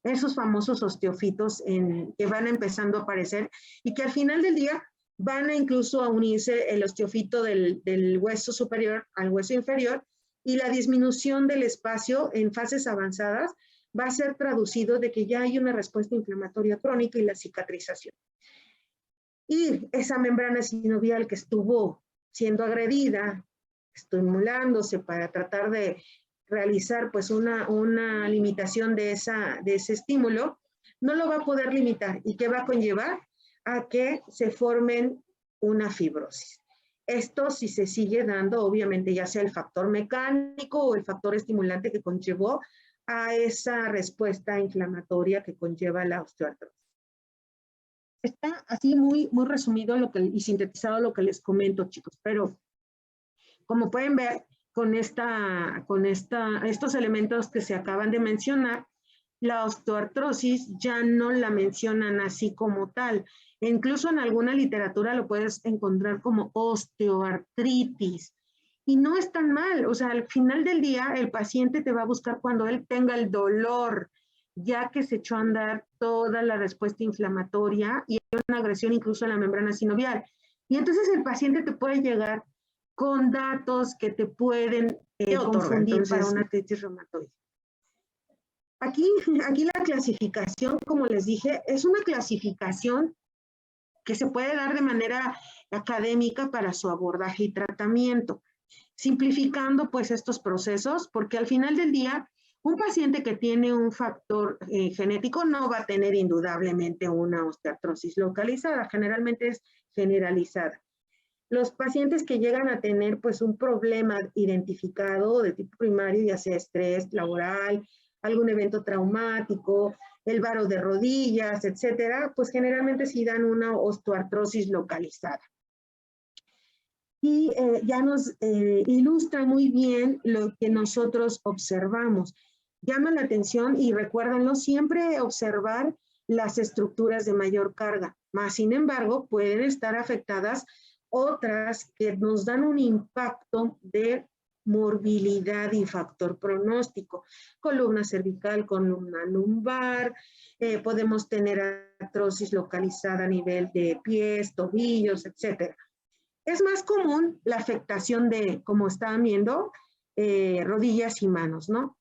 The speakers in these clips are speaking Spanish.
esos famosos osteofitos que van empezando a aparecer y que al final del día van a incluso a unirse el osteofito del hueso superior al hueso inferior, y la disminución del espacio en fases avanzadas va a ser traducido de que ya hay una respuesta inflamatoria crónica y la cicatrización. Y esa membrana sinovial que estuvo siendo agredida, estimulándose para tratar de realizar pues una limitación de ese estímulo, no lo va a poder limitar. ¿Y qué va a conllevar? A que se formen una fibrosis. Esto si se sigue dando, obviamente, ya sea el factor mecánico o el factor estimulante que conllevó a esa respuesta inflamatoria que conlleva la osteoartrosis. Está así muy resumido y sintetizado lo que les comento, chicos, pero como pueden ver con estos elementos que se acaban de mencionar, la osteoartrosis ya no la mencionan así como tal. Incluso en alguna literatura lo puedes encontrar como osteoartritis. Y no es tan mal, o sea, al final del día el paciente te va a buscar cuando él tenga el dolor, ya que se echó a andar toda la respuesta inflamatoria y hay una agresión incluso en la membrana sinovial. Y entonces el paciente te puede llegar con datos que te pueden confundir para una artritis reumatoide. Aquí la clasificación, como les dije, es una clasificación que se puede dar de manera académica para su abordaje y tratamiento, simplificando pues estos procesos, porque al final del día, un paciente que tiene un factor genético no va a tener indudablemente una osteoartrosis localizada, generalmente es generalizada. Los pacientes que llegan a tener pues un problema identificado de tipo primario, ya sea estrés laboral, algún evento traumático, el varo de rodillas, etcétera, pues generalmente sí dan una osteoartrosis localizada. Y ya nos ilustra muy bien lo que nosotros observamos. Llama la atención y recuérdenlo, siempre observar las estructuras de mayor carga. Más sin embargo, pueden estar afectadas otras que nos dan un impacto de morbilidad y factor pronóstico. Columna cervical, columna lumbar, podemos tener artrosis localizada a nivel de pies, tobillos, etcétera. Es más común la afectación de, como estaban viendo, rodillas y manos, ¿no?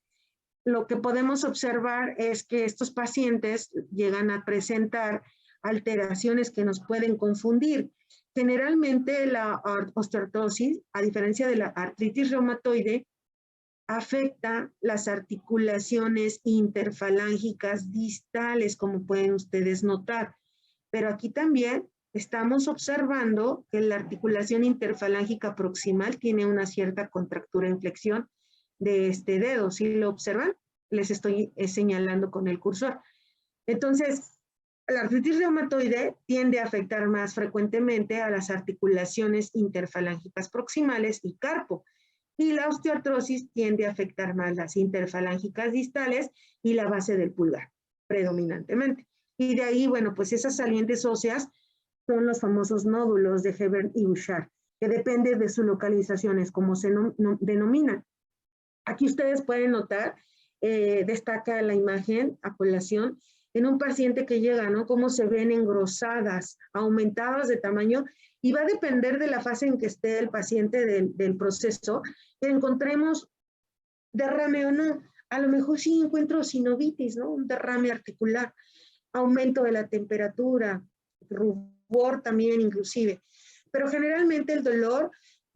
Lo que podemos observar es que estos pacientes llegan a presentar alteraciones que nos pueden confundir. Generalmente la osteoartrosis, a diferencia de la artritis reumatoide, afecta las articulaciones interfalángicas distales, como pueden ustedes notar. Pero aquí también estamos observando que la articulación interfalángica proximal tiene una cierta contractura en flexión de este dedo. Si lo observan, les estoy señalando con el cursor. Entonces, la artritis reumatoide tiende a afectar más frecuentemente a las articulaciones interfalángicas proximales y carpo, y la osteoartrosis tiende a afectar más las interfalángicas distales y la base del pulgar, predominantemente. Y de ahí, bueno, pues esas salientes óseas son los famosos nódulos de Hebern y Bouchard, que depende de su localización, es como se denominan. Aquí ustedes pueden notar, destaca la imagen a colación, en un paciente que llega, ¿no? Cómo se ven engrosadas, aumentadas de tamaño, y va a depender de la fase en que esté el paciente del proceso, que encontremos derrame o no. A lo mejor sí encuentro sinovitis, ¿no? Un derrame articular, aumento de la temperatura, rubor también inclusive. Pero generalmente el dolor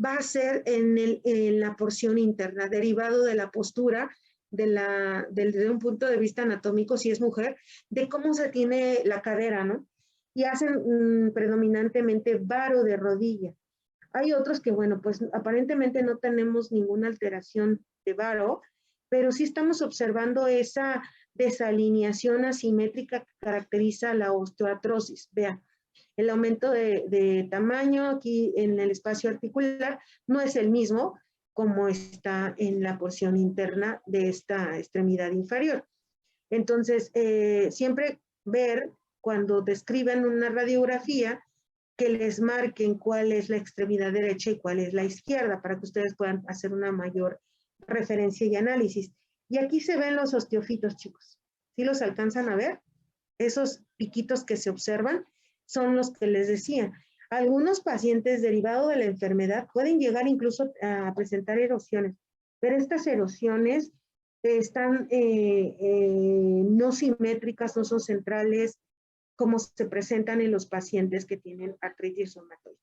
va a ser en la porción interna, derivado de la postura, desde un punto de vista anatómico, si es mujer, de cómo se tiene la cadera, ¿no? Y hacen predominantemente varo de rodilla. Hay otros que, bueno, pues aparentemente no tenemos ninguna alteración de varo, pero sí estamos observando esa desalineación asimétrica que caracteriza la osteoartrosis. Vean, el aumento de tamaño aquí en el espacio articular no es el mismo como está en la porción interna de esta extremidad inferior. Entonces, siempre ver cuando describan una radiografía que les marquen cuál es la extremidad derecha y cuál es la izquierda para que ustedes puedan hacer una mayor referencia y análisis. Y aquí se ven los osteofitos, chicos. ¿Sí los alcanzan a ver? Esos piquitos que se observan son los que les decía. Algunos pacientes derivados de la enfermedad pueden llegar incluso a presentar erosiones, pero estas erosiones están no simétricas, no son centrales, como se presentan en los pacientes que tienen artritis reumatoide.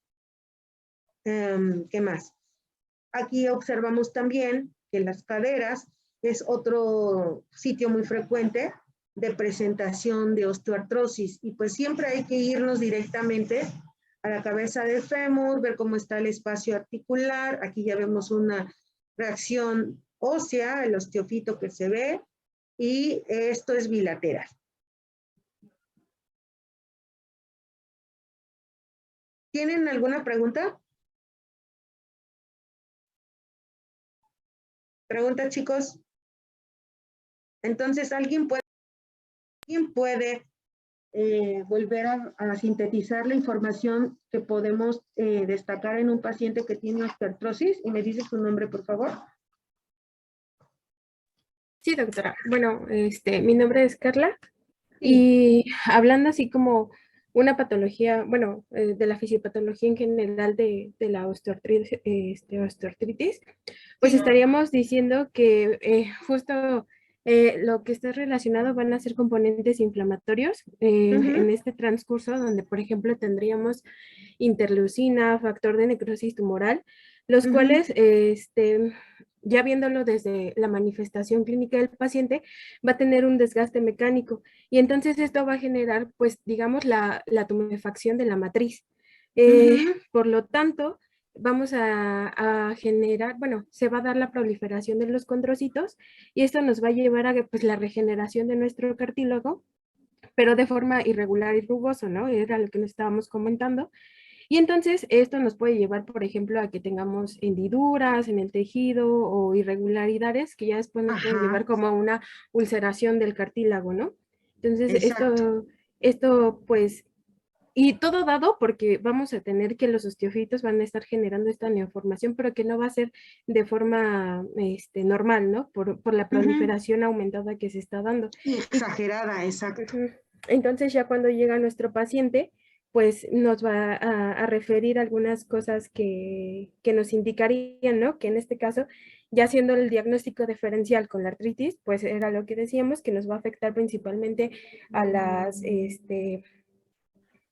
¿Qué más? Aquí observamos también que las caderas es otro sitio muy frecuente de presentación de osteoartrosis, y pues siempre hay que irnos directamente a la cabeza del fémur, ver cómo está el espacio articular. Aquí ya vemos una reacción ósea, el osteofito que se ve, y esto es bilateral. ¿Tienen alguna pregunta? ¿Pregunta, chicos? Entonces, ¿alguien puede volver a sintetizar la información que podemos destacar en un paciente que tiene osteoartrosis? Y me dice su nombre, por favor. Sí, doctora. Bueno, mi nombre es Carla. Sí. Y hablando así como una patología, bueno, de la fisiopatología en general de la osteoartritis, pues Sí. estaríamos diciendo que justo lo que está relacionado van a ser componentes inflamatorios en este transcurso, donde, por ejemplo, tendríamos interleucina, factor de necrosis tumoral, los cuales, ya viéndolo desde la manifestación clínica del paciente, va a tener un desgaste mecánico y entonces esto va a generar, pues, digamos, la tumefacción de la matriz. Por lo tanto, vamos a generar, bueno, se va a dar la proliferación de los condrocitos y esto nos va a llevar a pues, la regeneración de nuestro cartílago, pero de forma irregular y rugoso, ¿no? Era lo que nos estábamos comentando. Y entonces esto nos puede llevar, por ejemplo, a que tengamos hendiduras en el tejido o irregularidades que ya después nos pueden llevar como a una ulceración del cartílago, ¿no? Entonces Exacto. esto pues, y todo dado porque vamos a tener que los osteofitos van a estar generando esta neoformación, pero que no va a ser de forma normal, ¿no? Por la proliferación aumentada que se está dando. Y exagerada, exacto. Entonces ya cuando llega nuestro paciente, pues nos va a referir algunas cosas que nos indicarían, ¿no? Que en este caso, ya haciendo el diagnóstico diferencial con la artritis, pues era lo que decíamos, que nos va a afectar principalmente a las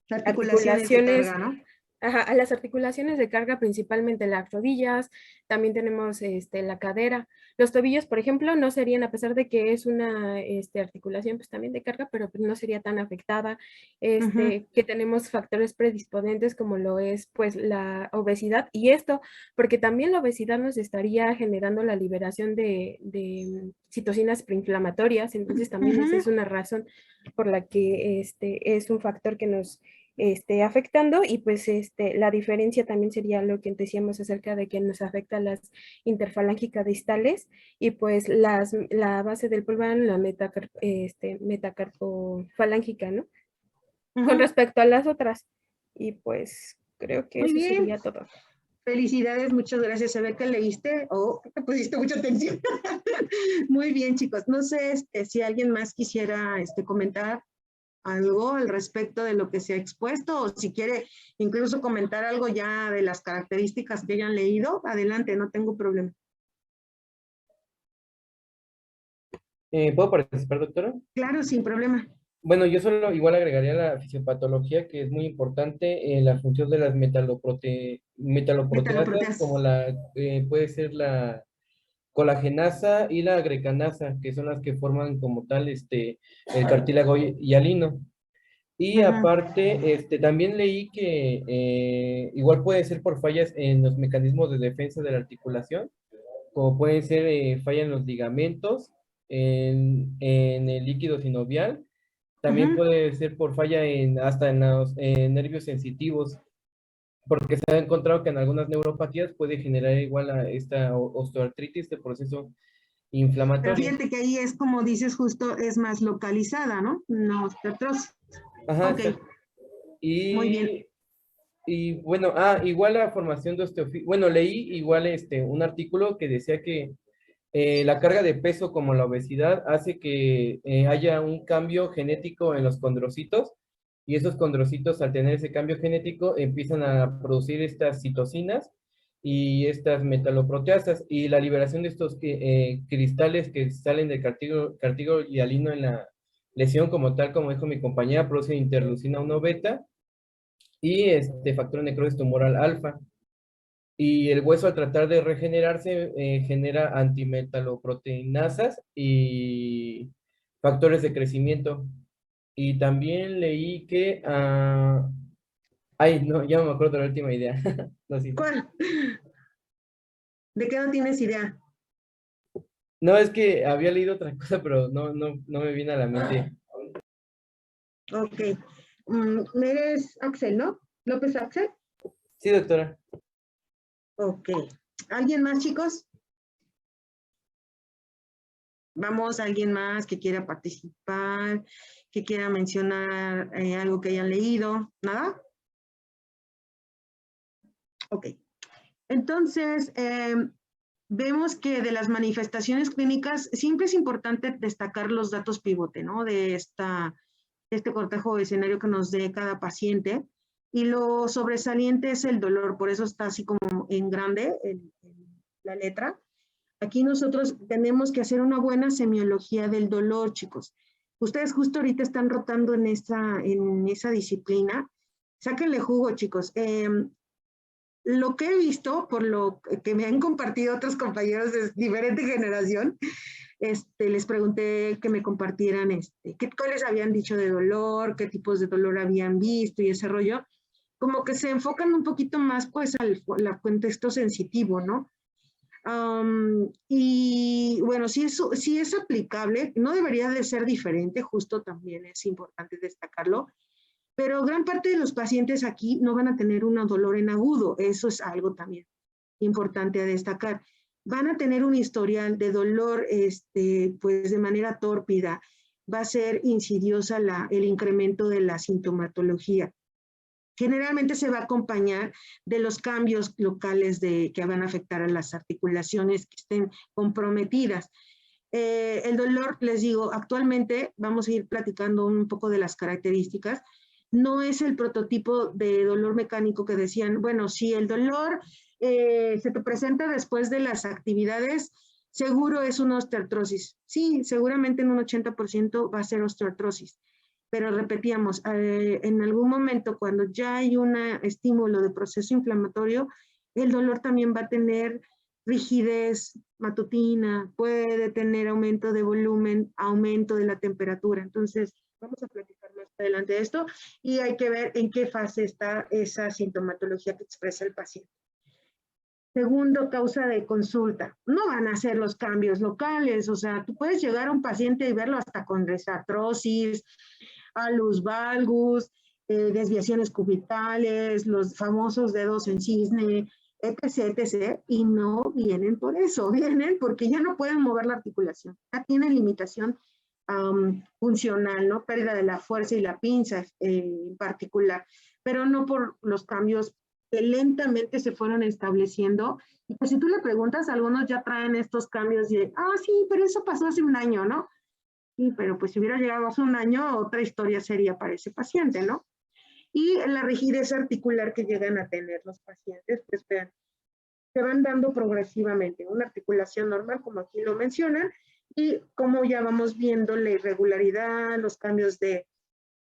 Articulaciones de articulaciones, carga, ¿no? ajá, a las articulaciones de carga, principalmente las rodillas, también tenemos la cadera. Los tobillos, por ejemplo, no serían, a pesar de que es una articulación pues también de carga, pero pues, no sería tan afectada. Que tenemos factores predisponentes como lo es pues la obesidad, y esto porque también la obesidad nos estaría generando la liberación de citocinas preinflamatorias, entonces también esa es una razón por la que es un factor que nos afectando, y pues la diferencia también sería lo que decíamos acerca de que nos afecta las interfalángicas distales y pues la base del pulmón, la metacarpofalángica, ¿no? Con respecto a las otras. Y pues creo que Muy eso bien. sería todo. Felicidades, muchas gracias. Se ve que leíste o que pusiste mucha atención. Muy bien, chicos. No sé si alguien más quisiera comentar algo al respecto de lo que se ha expuesto, o si quiere incluso comentar algo ya de las características que hayan leído. Adelante, no tengo problema. ¿Puedo participar, doctora? Claro, sin problema. Bueno, yo solo igual agregaría la fisiopatología, que es muy importante, la función de las metaloproteasas, como Metaloproteasas. puede ser la colagenasa y la grecanasa, que son las que forman como tal el cartílago hialino. Y aparte, también leí que igual puede ser por fallas en los mecanismos de defensa de la articulación, como pueden ser falla en los ligamentos, en el líquido sinovial. También puede ser por falla hasta en los nervios sensitivos, porque se ha encontrado que en algunas neuropatías puede generar igual a esta osteoartritis, este proceso Pero inflamatorio. fíjate que ahí es como dices, justo es más localizada, ¿no? No osteoartrosis. Ajá, Ok, muy bien. y bueno, igual la formación de osteofitos. Bueno, leí igual un artículo que decía que la carga de peso como la obesidad hace que haya un cambio genético en los condrocitos y esos condrocitos al tener ese cambio genético empiezan a producir estas citocinas y estas metaloproteasas y la liberación de estos cristales que salen del cartílago hialino en la lesión como tal, como dijo mi compañera, produce interleucina 1 beta y factor de necrosis tumoral alfa. Y el hueso al tratar de regenerarse genera antimetaloproteinasas y factores de crecimiento. Y también leí que... ay, no, ya no me acuerdo de la última idea. No, sí. ¿Cuál? ¿De qué no tienes idea? No, es que había leído otra cosa, pero no me viene a la mente. Ok. Eres Axel, ¿no? ¿López Axel? Sí, doctora. Ok. ¿Alguien más, chicos? Vamos, alguien más que quiera participar, que quiera mencionar algo que hayan leído. ¿Nada? Ok. Entonces, vemos que de las manifestaciones clínicas siempre es importante destacar los datos pivote, ¿no? De este cortejo de escenario que nos dé cada paciente. Y lo sobresaliente es el dolor, por eso está así como en grande en la letra. Aquí nosotros tenemos que hacer una buena semiología del dolor, chicos. Ustedes justo ahorita están rotando en esa disciplina. Sáquenle jugo, chicos. Lo que he visto, por lo que me han compartido otros compañeros de diferente generación, les pregunté que me compartieran cuáles habían dicho de dolor, qué tipos de dolor habían visto y ese rollo. Como que se enfocan un poquito más pues al contexto sensitivo, ¿no? Y bueno, si es aplicable, no debería de ser diferente, justo también es importante destacarlo, pero gran parte de los pacientes aquí no van a tener un dolor en agudo, eso es algo también importante a destacar. Van a tener un historial de dolor pues de manera tórpida, va a ser insidiosa el incremento de la sintomatología. Generalmente se va a acompañar de los cambios locales que van a afectar a las articulaciones que estén comprometidas. El dolor, les digo, actualmente vamos a ir platicando un poco de las características. No es el prototipo de dolor mecánico que decían, bueno, si el dolor se te presenta después de las actividades, seguro es una osteoartrosis. Sí, seguramente en un 80% va a ser osteoartrosis. Pero repetíamos, en algún momento cuando ya hay un estímulo de proceso inflamatorio, el dolor también va a tener rigidez matutina, puede tener aumento de volumen, aumento de la temperatura. Entonces, vamos a platicar más adelante de esto y hay que ver en qué fase está esa sintomatología que expresa el paciente. Segundo, causa de consulta. No van a ser los cambios locales, o sea, tú puedes llegar a un paciente y verlo hasta con desartrosis, alus valgus, desviaciones cubitales, los famosos dedos en cisne, etc., etc., y no vienen por eso, vienen porque ya no pueden mover la articulación, ya tienen limitación funcional, ¿no? Pérdida de la fuerza y la pinza en particular, pero no por los cambios que lentamente se fueron estableciendo. Y pues si tú le preguntas, algunos ya traen estos cambios de, sí, pero eso pasó hace un año, ¿no? Sí, pero pues si hubiera llegado hace un año, otra historia sería para ese paciente, ¿no? Y la rigidez articular que llegan a tener los pacientes, pues vean, se van dando progresivamente, una articulación normal, como aquí lo mencionan, y como ya vamos viendo la irregularidad, los cambios de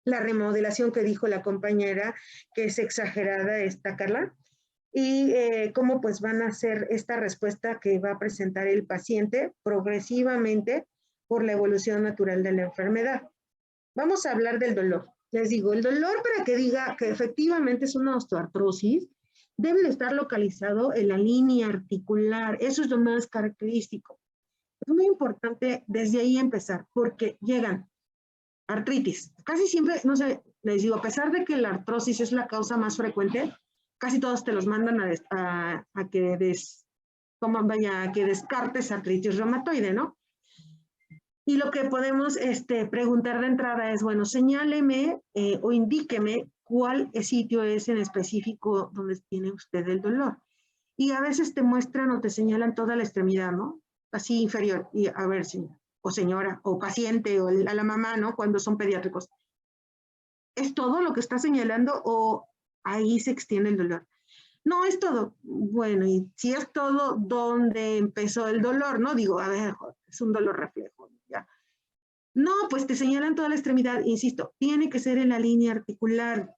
la remodelación que dijo la compañera, que es exagerada esta, Carla, y cómo pues van a hacer esta respuesta que va a presentar el paciente progresivamente por la evolución natural de la enfermedad. Vamos a hablar del dolor. Les digo, el dolor, para que diga que efectivamente es una osteoartrosis, debe de estar localizado en la línea articular. Eso es lo más característico. Es muy importante desde ahí empezar, porque llegan artritis. Casi siempre, no sé, les digo, a pesar de que la artrosis es la causa más frecuente, casi todos te los mandan a que descartes artritis reumatoide, ¿no? Y lo que podemos preguntar de entrada es, bueno, señáleme o indíqueme cuál sitio es en específico donde tiene usted el dolor. Y a veces te muestran o te señalan toda la extremidad, ¿no? así inferior, y a ver, señor, o señora, o paciente, o a la mamá, ¿no? Cuando son pediátricos. ¿Es todo lo que está señalando o ahí se extiende el dolor? No, es todo. Bueno, y si es todo, ¿dónde empezó el dolor? No digo, a ver, es un dolor reflejo, ya. No, pues te señalan toda la extremidad, insisto, tiene que ser en la línea articular,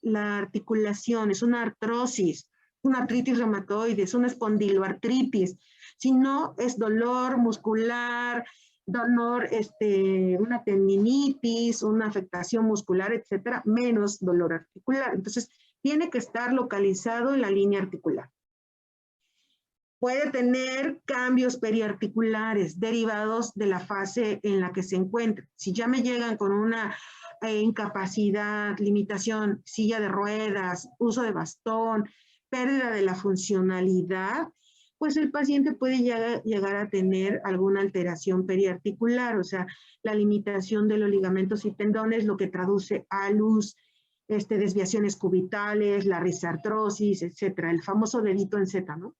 la articulación, es una artrosis, una artritis reumatoide, es una espondiloartritis, si no es dolor muscular, dolor, una tendinitis, una afectación muscular, etcétera, menos dolor articular. Entonces, tiene que estar localizado en la línea articular. Puede tener cambios periarticulares derivados de la fase en la que se encuentra. Si ya me llegan con una incapacidad, limitación, silla de ruedas, uso de bastón, pérdida de la funcionalidad, pues el paciente puede llegar a tener alguna alteración periarticular, o sea, la limitación de los ligamentos y tendones, lo que traduce a luz, desviaciones cubitales, la risartrosis, etcétera, el famoso dedito en Z, ¿no?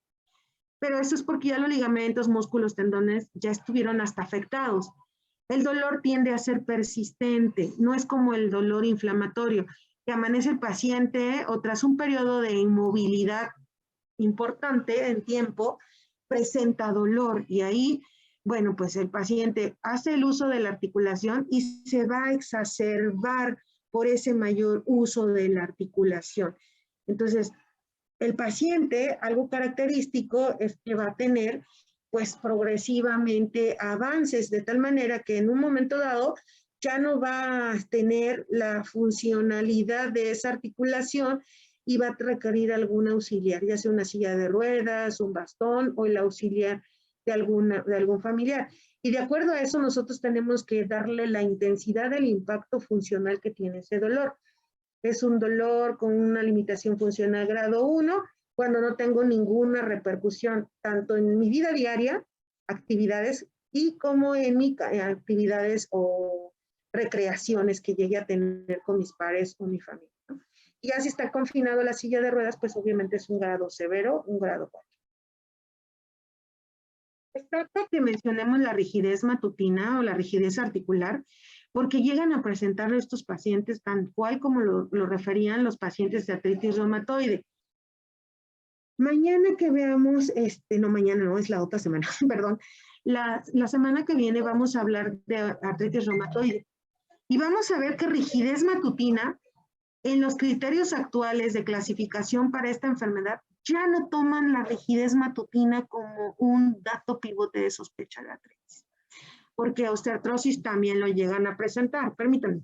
Pero eso es porque ya los ligamentos, músculos, tendones ya estuvieron hasta afectados. El dolor tiende a ser persistente, no es como el dolor inflamatorio, que amanece el paciente o tras un periodo de inmovilidad importante en tiempo, presenta dolor y ahí, bueno, pues el paciente hace el uso de la articulación y se va a exacerbar por ese mayor uso de la articulación. Entonces, el paciente, algo característico es que va a tener pues progresivamente avances de tal manera que en un momento dado ya no va a tener la funcionalidad de esa articulación y va a requerir algún auxiliar, ya sea una silla de ruedas, un bastón o el auxiliar de algún familiar. Y de acuerdo a eso nosotros tenemos que darle la intensidad del impacto funcional que tiene ese dolor. Es un dolor con una limitación funcional grado 1, cuando no tengo ninguna repercusión, tanto en mi vida diaria, actividades, y como en mis actividades o recreaciones que llegue a tener con mis pares o mi familia, ¿no? Y ya si está confinado a la silla de ruedas, pues obviamente es un grado severo, un grado 4. Destaca que mencionemos la rigidez matutina o la rigidez articular, porque llegan a presentar estos pacientes tal cual como lo referían los pacientes de artritis reumatoide. Mañana que veamos, no mañana, no, es la otra semana, perdón, la semana que viene vamos a hablar de artritis reumatoide y vamos a ver que rigidez matutina en los criterios actuales de clasificación para esta enfermedad ya no toman la rigidez matutina como un dato pivote de sospecha de artritis, porque osteoartrosis también lo llegan a presentar. Permítanme.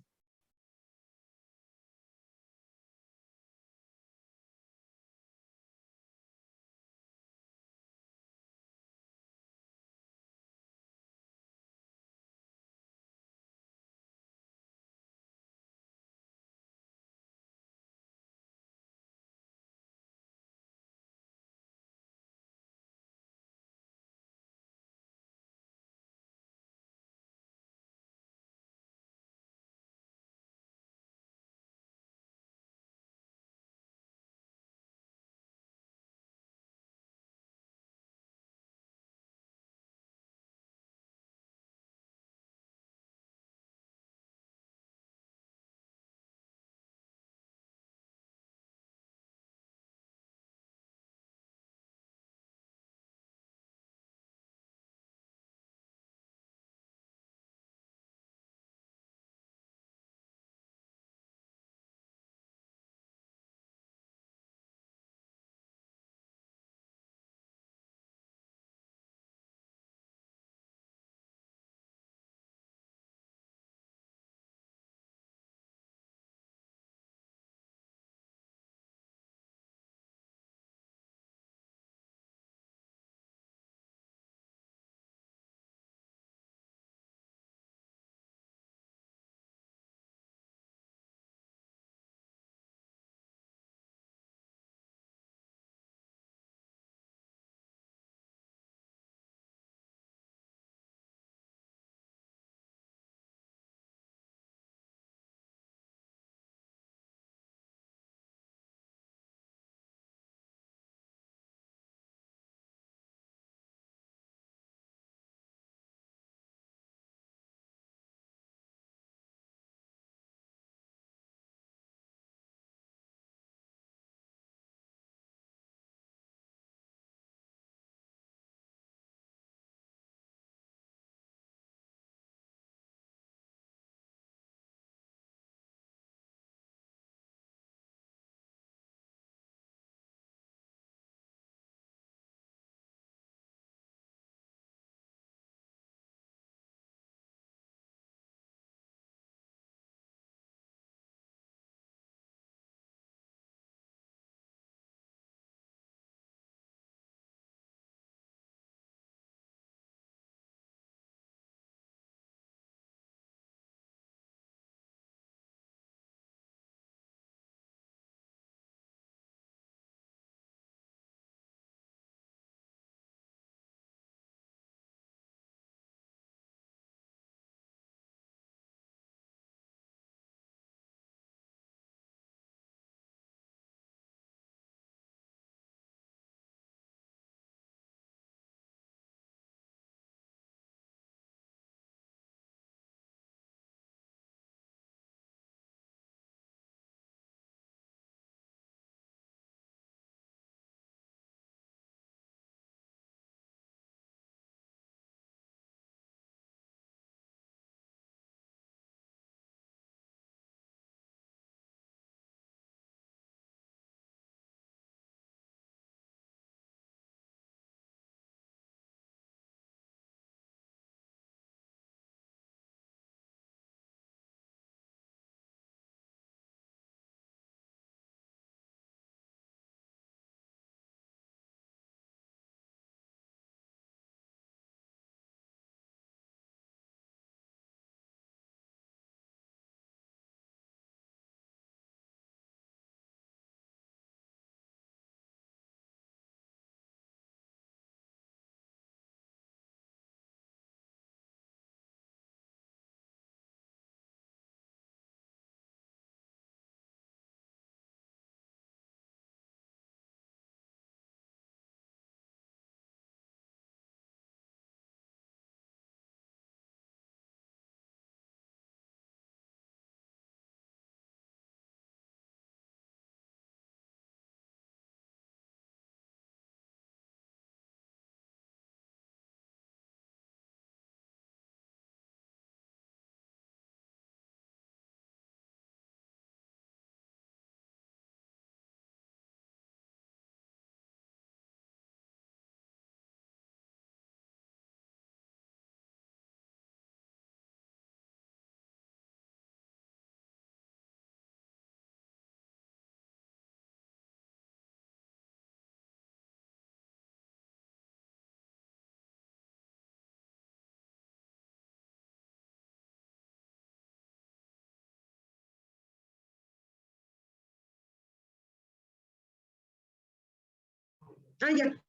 Ah, ya.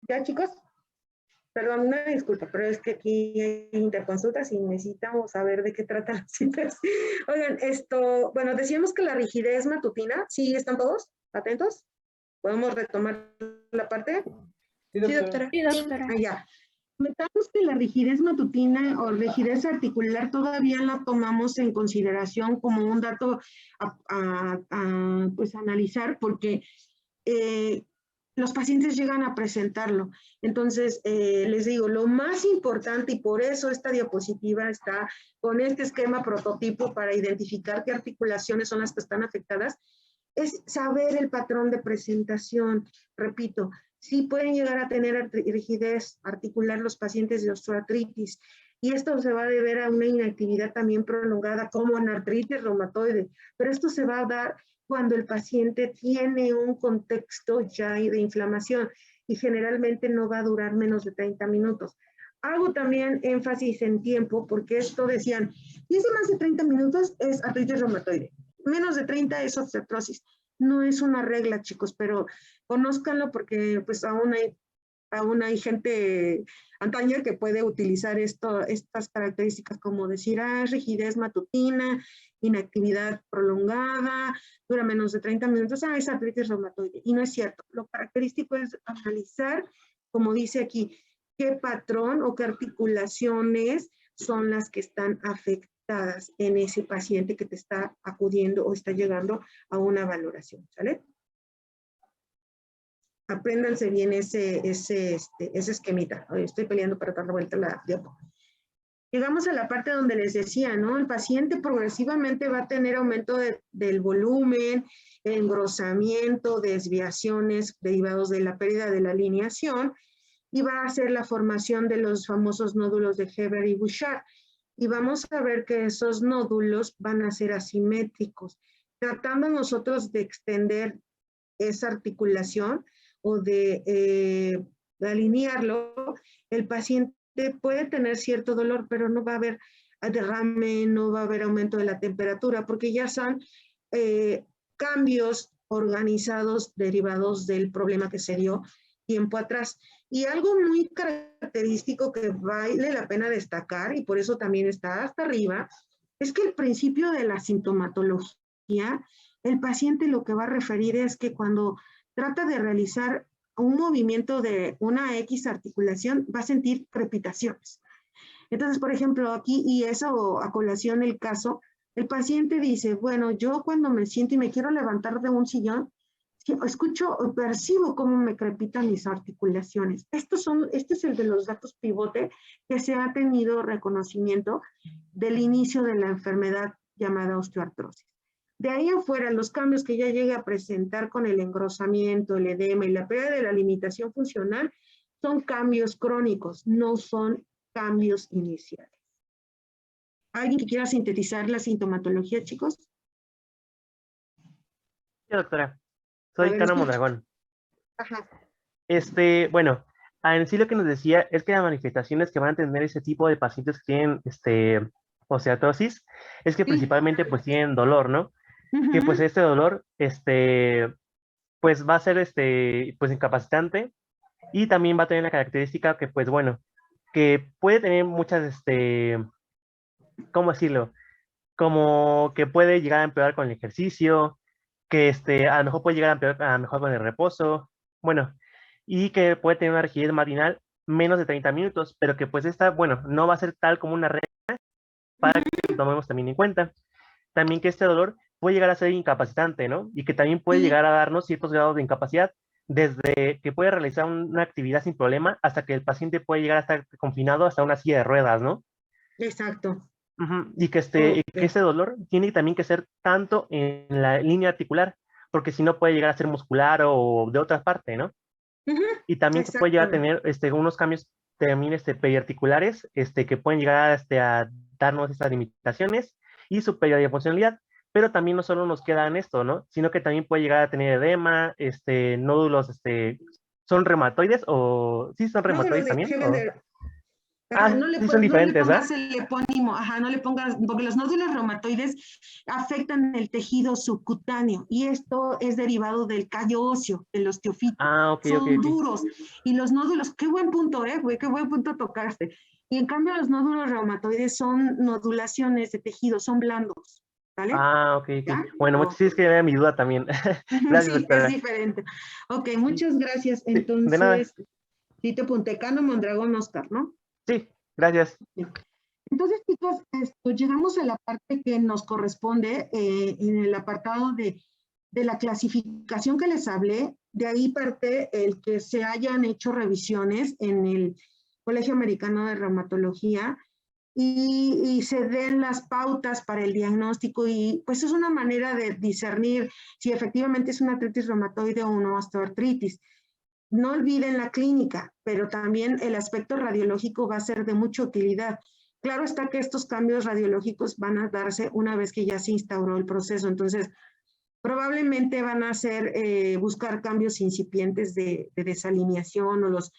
¿Ya, chicos? Perdón, una disculpa, pero es que aquí hay interconsultas y necesitamos saber de qué tratan las citas. Oigan, bueno, decíamos que la rigidez matutina, ¿sí están todos atentos? ¿Podemos retomar la parte? Sí, Sí, doctora. doctora. Sí, doctora. Ah, ya. Comentamos que la rigidez matutina o rigidez articular todavía la tomamos en consideración como un dato pues analizar porque los pacientes llegan a presentarlo. Entonces, les digo, lo más importante, y por eso esta diapositiva está con este esquema prototipo para identificar qué articulaciones son las que están afectadas, es saber el patrón de presentación. Repito, sí pueden llegar a tener rigidez articular los pacientes de osteoartritis, y esto se va a deber a una inactividad también prolongada como en artritis reumatoide, pero esto se va a dar cuando el paciente tiene un contexto ya de inflamación y generalmente no va a durar menos de 30 minutos. Hago también énfasis en tiempo porque esto decían, si es de más de 30 minutos es artritis reumatoide, menos de 30 es osteoartrosis. No es una regla, chicos, pero conózcanlo porque pues aún hay gente antaña que puede utilizar estas características como decir, rigidez matutina, inactividad prolongada, dura menos de 30 minutos, es artritis reumatoide. Y no es cierto. Lo característico es analizar, como dice aquí, qué patrón o qué articulaciones son las que están afectadas en ese paciente que te está acudiendo o está llegando a una valoración, ¿sale? Apréndanse bien ese esquemita. Estoy peleando para dar vuelta la diapo. Llegamos a la parte donde les decía, ¿no? El paciente progresivamente va a tener aumento del volumen, engrosamiento, desviaciones derivados de la pérdida de la alineación, y va a hacer la formación de los famosos nódulos de Heber y Bouchard. Y vamos a ver que esos nódulos van a ser asimétricos. Tratando nosotros de extender esa articulación o de alinearlo, el paciente puede tener cierto dolor, pero no va a haber derrame, no va a haber aumento de la temperatura, porque ya son cambios organizados derivados del problema que se dio tiempo atrás. Y algo muy característico que vale la pena destacar, y por eso también está hasta arriba, es que el principio de la sintomatología, el paciente lo que va a referir es que cuando trata de realizar un movimiento de una X articulación, va a sentir crepitaciones. Entonces, por ejemplo, aquí, y eso a colación el caso, el paciente dice, bueno, yo cuando me siento y me quiero levantar de un sillón, escucho o percibo cómo me crepitan mis articulaciones. Este es el de los datos pivote que se ha tenido reconocimiento del inicio de la enfermedad llamada osteoartrosis. De ahí afuera, los cambios que ya llegue a presentar con el engrosamiento, el edema y la pérdida de la limitación funcional son cambios crónicos, no son cambios iniciales. ¿Alguien que quiera sintetizar la sintomatología, chicos? Sí, doctora. Soy Cano Mondragón. Ajá. Bueno, en sí lo que nos decía es que las manifestaciones que van a tener ese tipo de pacientes que tienen osteoartrosis es que principalmente pues tienen dolor, ¿no? Que pues este dolor pues va a ser pues incapacitante Y también va a tener la característica que, pues bueno, que puede tener muchas, ¿cómo decirlo? Como que puede llegar a empeorar con el ejercicio, que a lo mejor puede llegar a empeorar a lo mejor con el reposo, bueno, y que puede tener una rigidez matinal menos de 30 minutos, pero que pues esta, bueno, no va a ser tal como una regla para que lo tomemos también en cuenta. También que este dolor puede llegar a ser incapacitante, ¿no? Y que también puede Sí, llegar a darnos ciertos grados de incapacidad, desde que puede realizar una actividad sin problema hasta que el paciente puede llegar a estar confinado hasta una silla de ruedas, ¿no? exacto. Ujú. Y que Ok. ese dolor tiene también que ser tanto en la línea articular, porque si no puede llegar a ser muscular o de otra parte, ¿no? Ujú, Y también que puede llegar a exactamente. tener unos cambios también periarticulares que pueden llegar a darnos estas limitaciones y superioridad de funcionalidad. Pero también no solo nos queda en esto, ¿no? Sino que también puede llegar a tener edema, nódulos, ¿son reumatoides o sí son Nódulos reumatoides de también? Hebel. Ajá, Ah, sí son no le diferentes, ¿ah? pongas el epónimo, ajá, no le pongas, porque los nódulos reumatoides afectan el tejido subcutáneo y esto es derivado del callo óseo, del osteofito. Ah, ok, ok, Son ok. duros y los nódulos, qué buen punto, güey, qué buen punto tocaste. Y en cambio los nódulos reumatoides son nodulaciones de tejido, son blandos, ¿vale? Ah, ok, ok. ¿Ya? Bueno, Ok. sí, es que era mi duda también. Gracias, Sí, es doctora. diferente. Ok, Sí, muchas gracias. sí, de nada. Entonces, Tito Puntecano, Mondragón, Oscar, ¿no? Sí, gracias. Entonces, chicos, llegamos a la parte que nos corresponde en el apartado de la clasificación que les hablé. De ahí parte el que se hayan hecho revisiones en el Colegio Americano de Reumatología y se den las pautas para el diagnóstico y pues es una manera de discernir si efectivamente es una artritis reumatoide o una osteoartritis. No olviden la clínica, pero también el aspecto radiológico va a ser de mucha utilidad. Claro está que estos cambios radiológicos van a darse una vez que ya se instauró el proceso, entonces probablemente van a ser buscar cambios incipientes de desalineación o los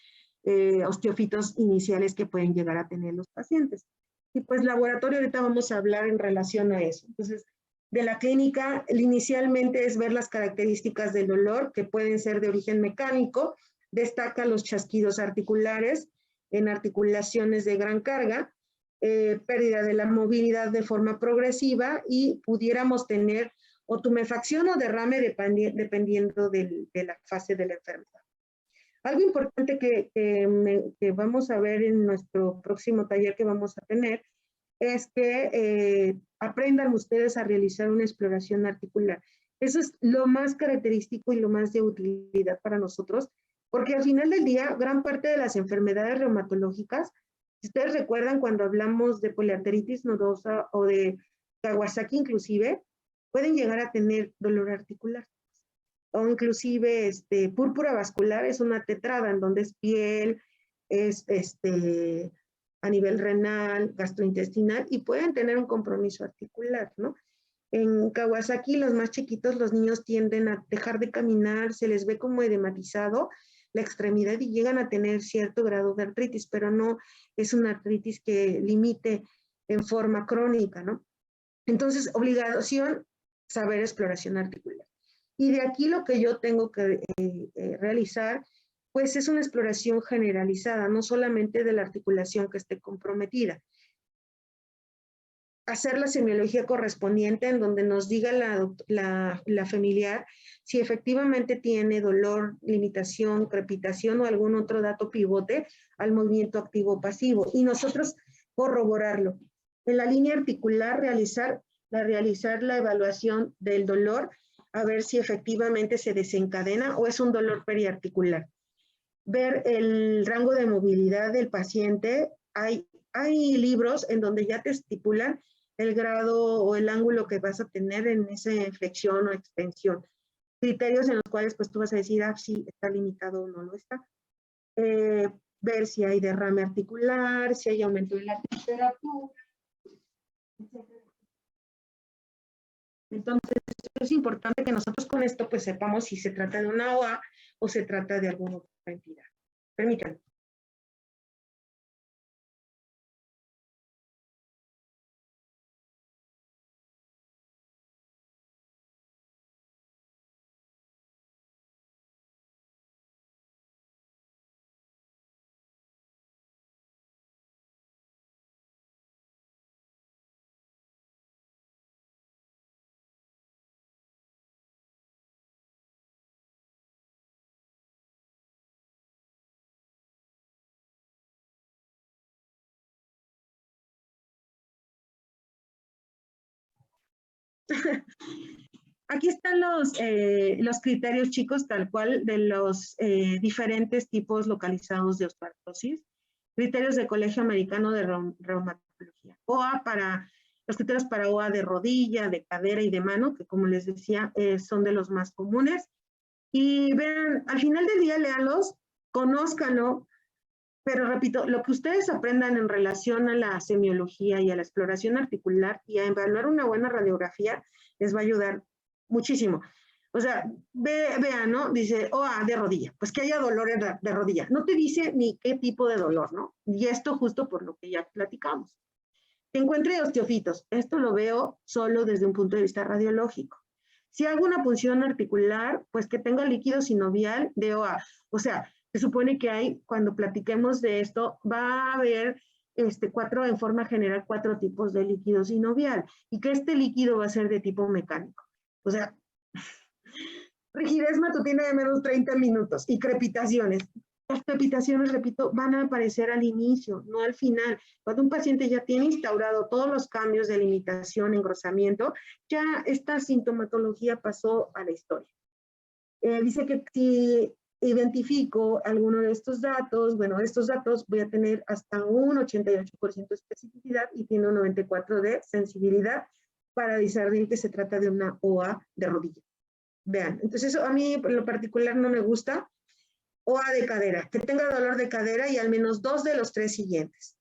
osteofitos iniciales que pueden llegar a tener los pacientes. Y pues laboratorio, ahorita vamos a hablar en relación a eso. Entonces, de la clínica, inicialmente es ver las características del dolor, que pueden ser de origen mecánico, destaca los chasquidos articulares en articulaciones de gran carga, pérdida de la movilidad de forma progresiva y pudiéramos tener o tumefacción o derrame dependiendo de la fase de la enfermedad. Algo importante que vamos a ver en nuestro próximo taller que vamos a tener es que aprendan ustedes a realizar una exploración articular. Eso es lo más característico y lo más de utilidad para nosotros, porque al final del día, gran parte de las enfermedades reumatológicas, si ustedes recuerdan cuando hablamos de poliarteritis nodosa o de Kawasaki inclusive, pueden llegar a tener dolor articular o inclusive púrpura vascular es una tetrada en donde es piel, es a nivel renal, gastrointestinal y pueden tener un compromiso articular, ¿no? En Kawasaki, los más chiquitos, los niños tienden a dejar de caminar, se les ve como edematizado la extremidad y llegan a tener cierto grado de artritis, pero no es una artritis que limite en forma crónica, ¿no? Entonces, obligación, saber exploración articular. Y de aquí lo que yo tengo que realizar, pues es una exploración generalizada, no solamente de la articulación que esté comprometida. Hacer la semiología correspondiente en donde nos diga la familiar si efectivamente tiene dolor, limitación, crepitación o algún otro dato pivote al movimiento activo pasivo y nosotros corroborarlo. En la línea articular realizar la evaluación del dolor a ver si efectivamente se desencadena o es un dolor periarticular. Ver el rango de movilidad del paciente. Hay libros en donde ya te estipulan el grado o el ángulo que vas a tener en esa flexión o extensión. Criterios en los cuales pues tú vas a decir, ah, sí, está limitado o no lo está. Ver si hay derrame articular, si hay aumento de la temperatura, etc. Entonces, es importante que nosotros con esto pues sepamos si se trata de una OA o se trata de alguna otra entidad. Permítanme. Aquí están los criterios, chicos, tal cual, de los diferentes tipos localizados de osteoartrosis. Criterios del Colegio Americano de Reumatología. OA para, los criterios para OA de rodilla, de cadera y de mano, que como les decía, son de los más comunes. Y vean, al final del día, léanlos, conózcanlo, pero repito, lo que ustedes aprendan en relación a la semiología y a la exploración articular y a evaluar una buena radiografía les va a ayudar muchísimo. O sea, vean, ¿no? Dice, de rodilla, pues que haya dolor de rodilla. No te dice ni qué tipo de dolor, ¿no? Y esto justo por lo que ya platicamos. Que encuentre osteofitos. Esto lo veo solo desde un punto de vista radiológico. Si hago una punción articular, pues que tenga líquido sinovial de OA. O sea, se supone que hay, cuando platiquemos de esto, va a haber en forma general, 4 tipos de líquido sinovial. Y que este líquido va a ser de tipo mecánico. O sea, rigidez matutina de menos 30 minutos y crepitaciones. Las crepitaciones, repito, van a aparecer al inicio, no al final. Cuando un paciente ya tiene instaurado todos los cambios de limitación, engrosamiento, ya esta sintomatología pasó a la historia. Dice que si identifico alguno de estos datos, bueno, estos datos voy a tener hasta un 88% de especificidad y tiene un 94% de sensibilidad para discernir que se trata de una OA de rodilla. Vean, entonces eso a mí en lo particular no me gusta. OA de cadera, que tenga dolor de cadera y al menos 2 de los 3 siguientes.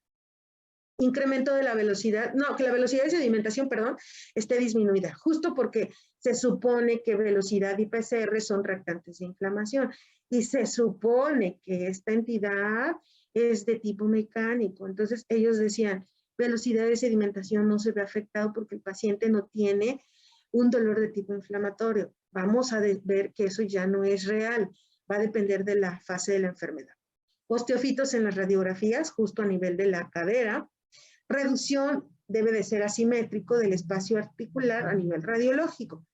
Incremento de la velocidad, no, que la velocidad de sedimentación, perdón, esté disminuida, justo porque se supone que velocidad y PCR son reactantes de inflamación y se supone que esta entidad es de tipo mecánico. Entonces ellos decían, velocidad de sedimentación no se ve afectado porque el paciente no tiene un dolor de tipo inflamatorio. Vamos a ver que eso ya no es real. Va a depender de la fase de la enfermedad. Osteofitos en las radiografías, justo a nivel de la cadera. Reducción debe de ser asimétrico del espacio articular a nivel radiológico.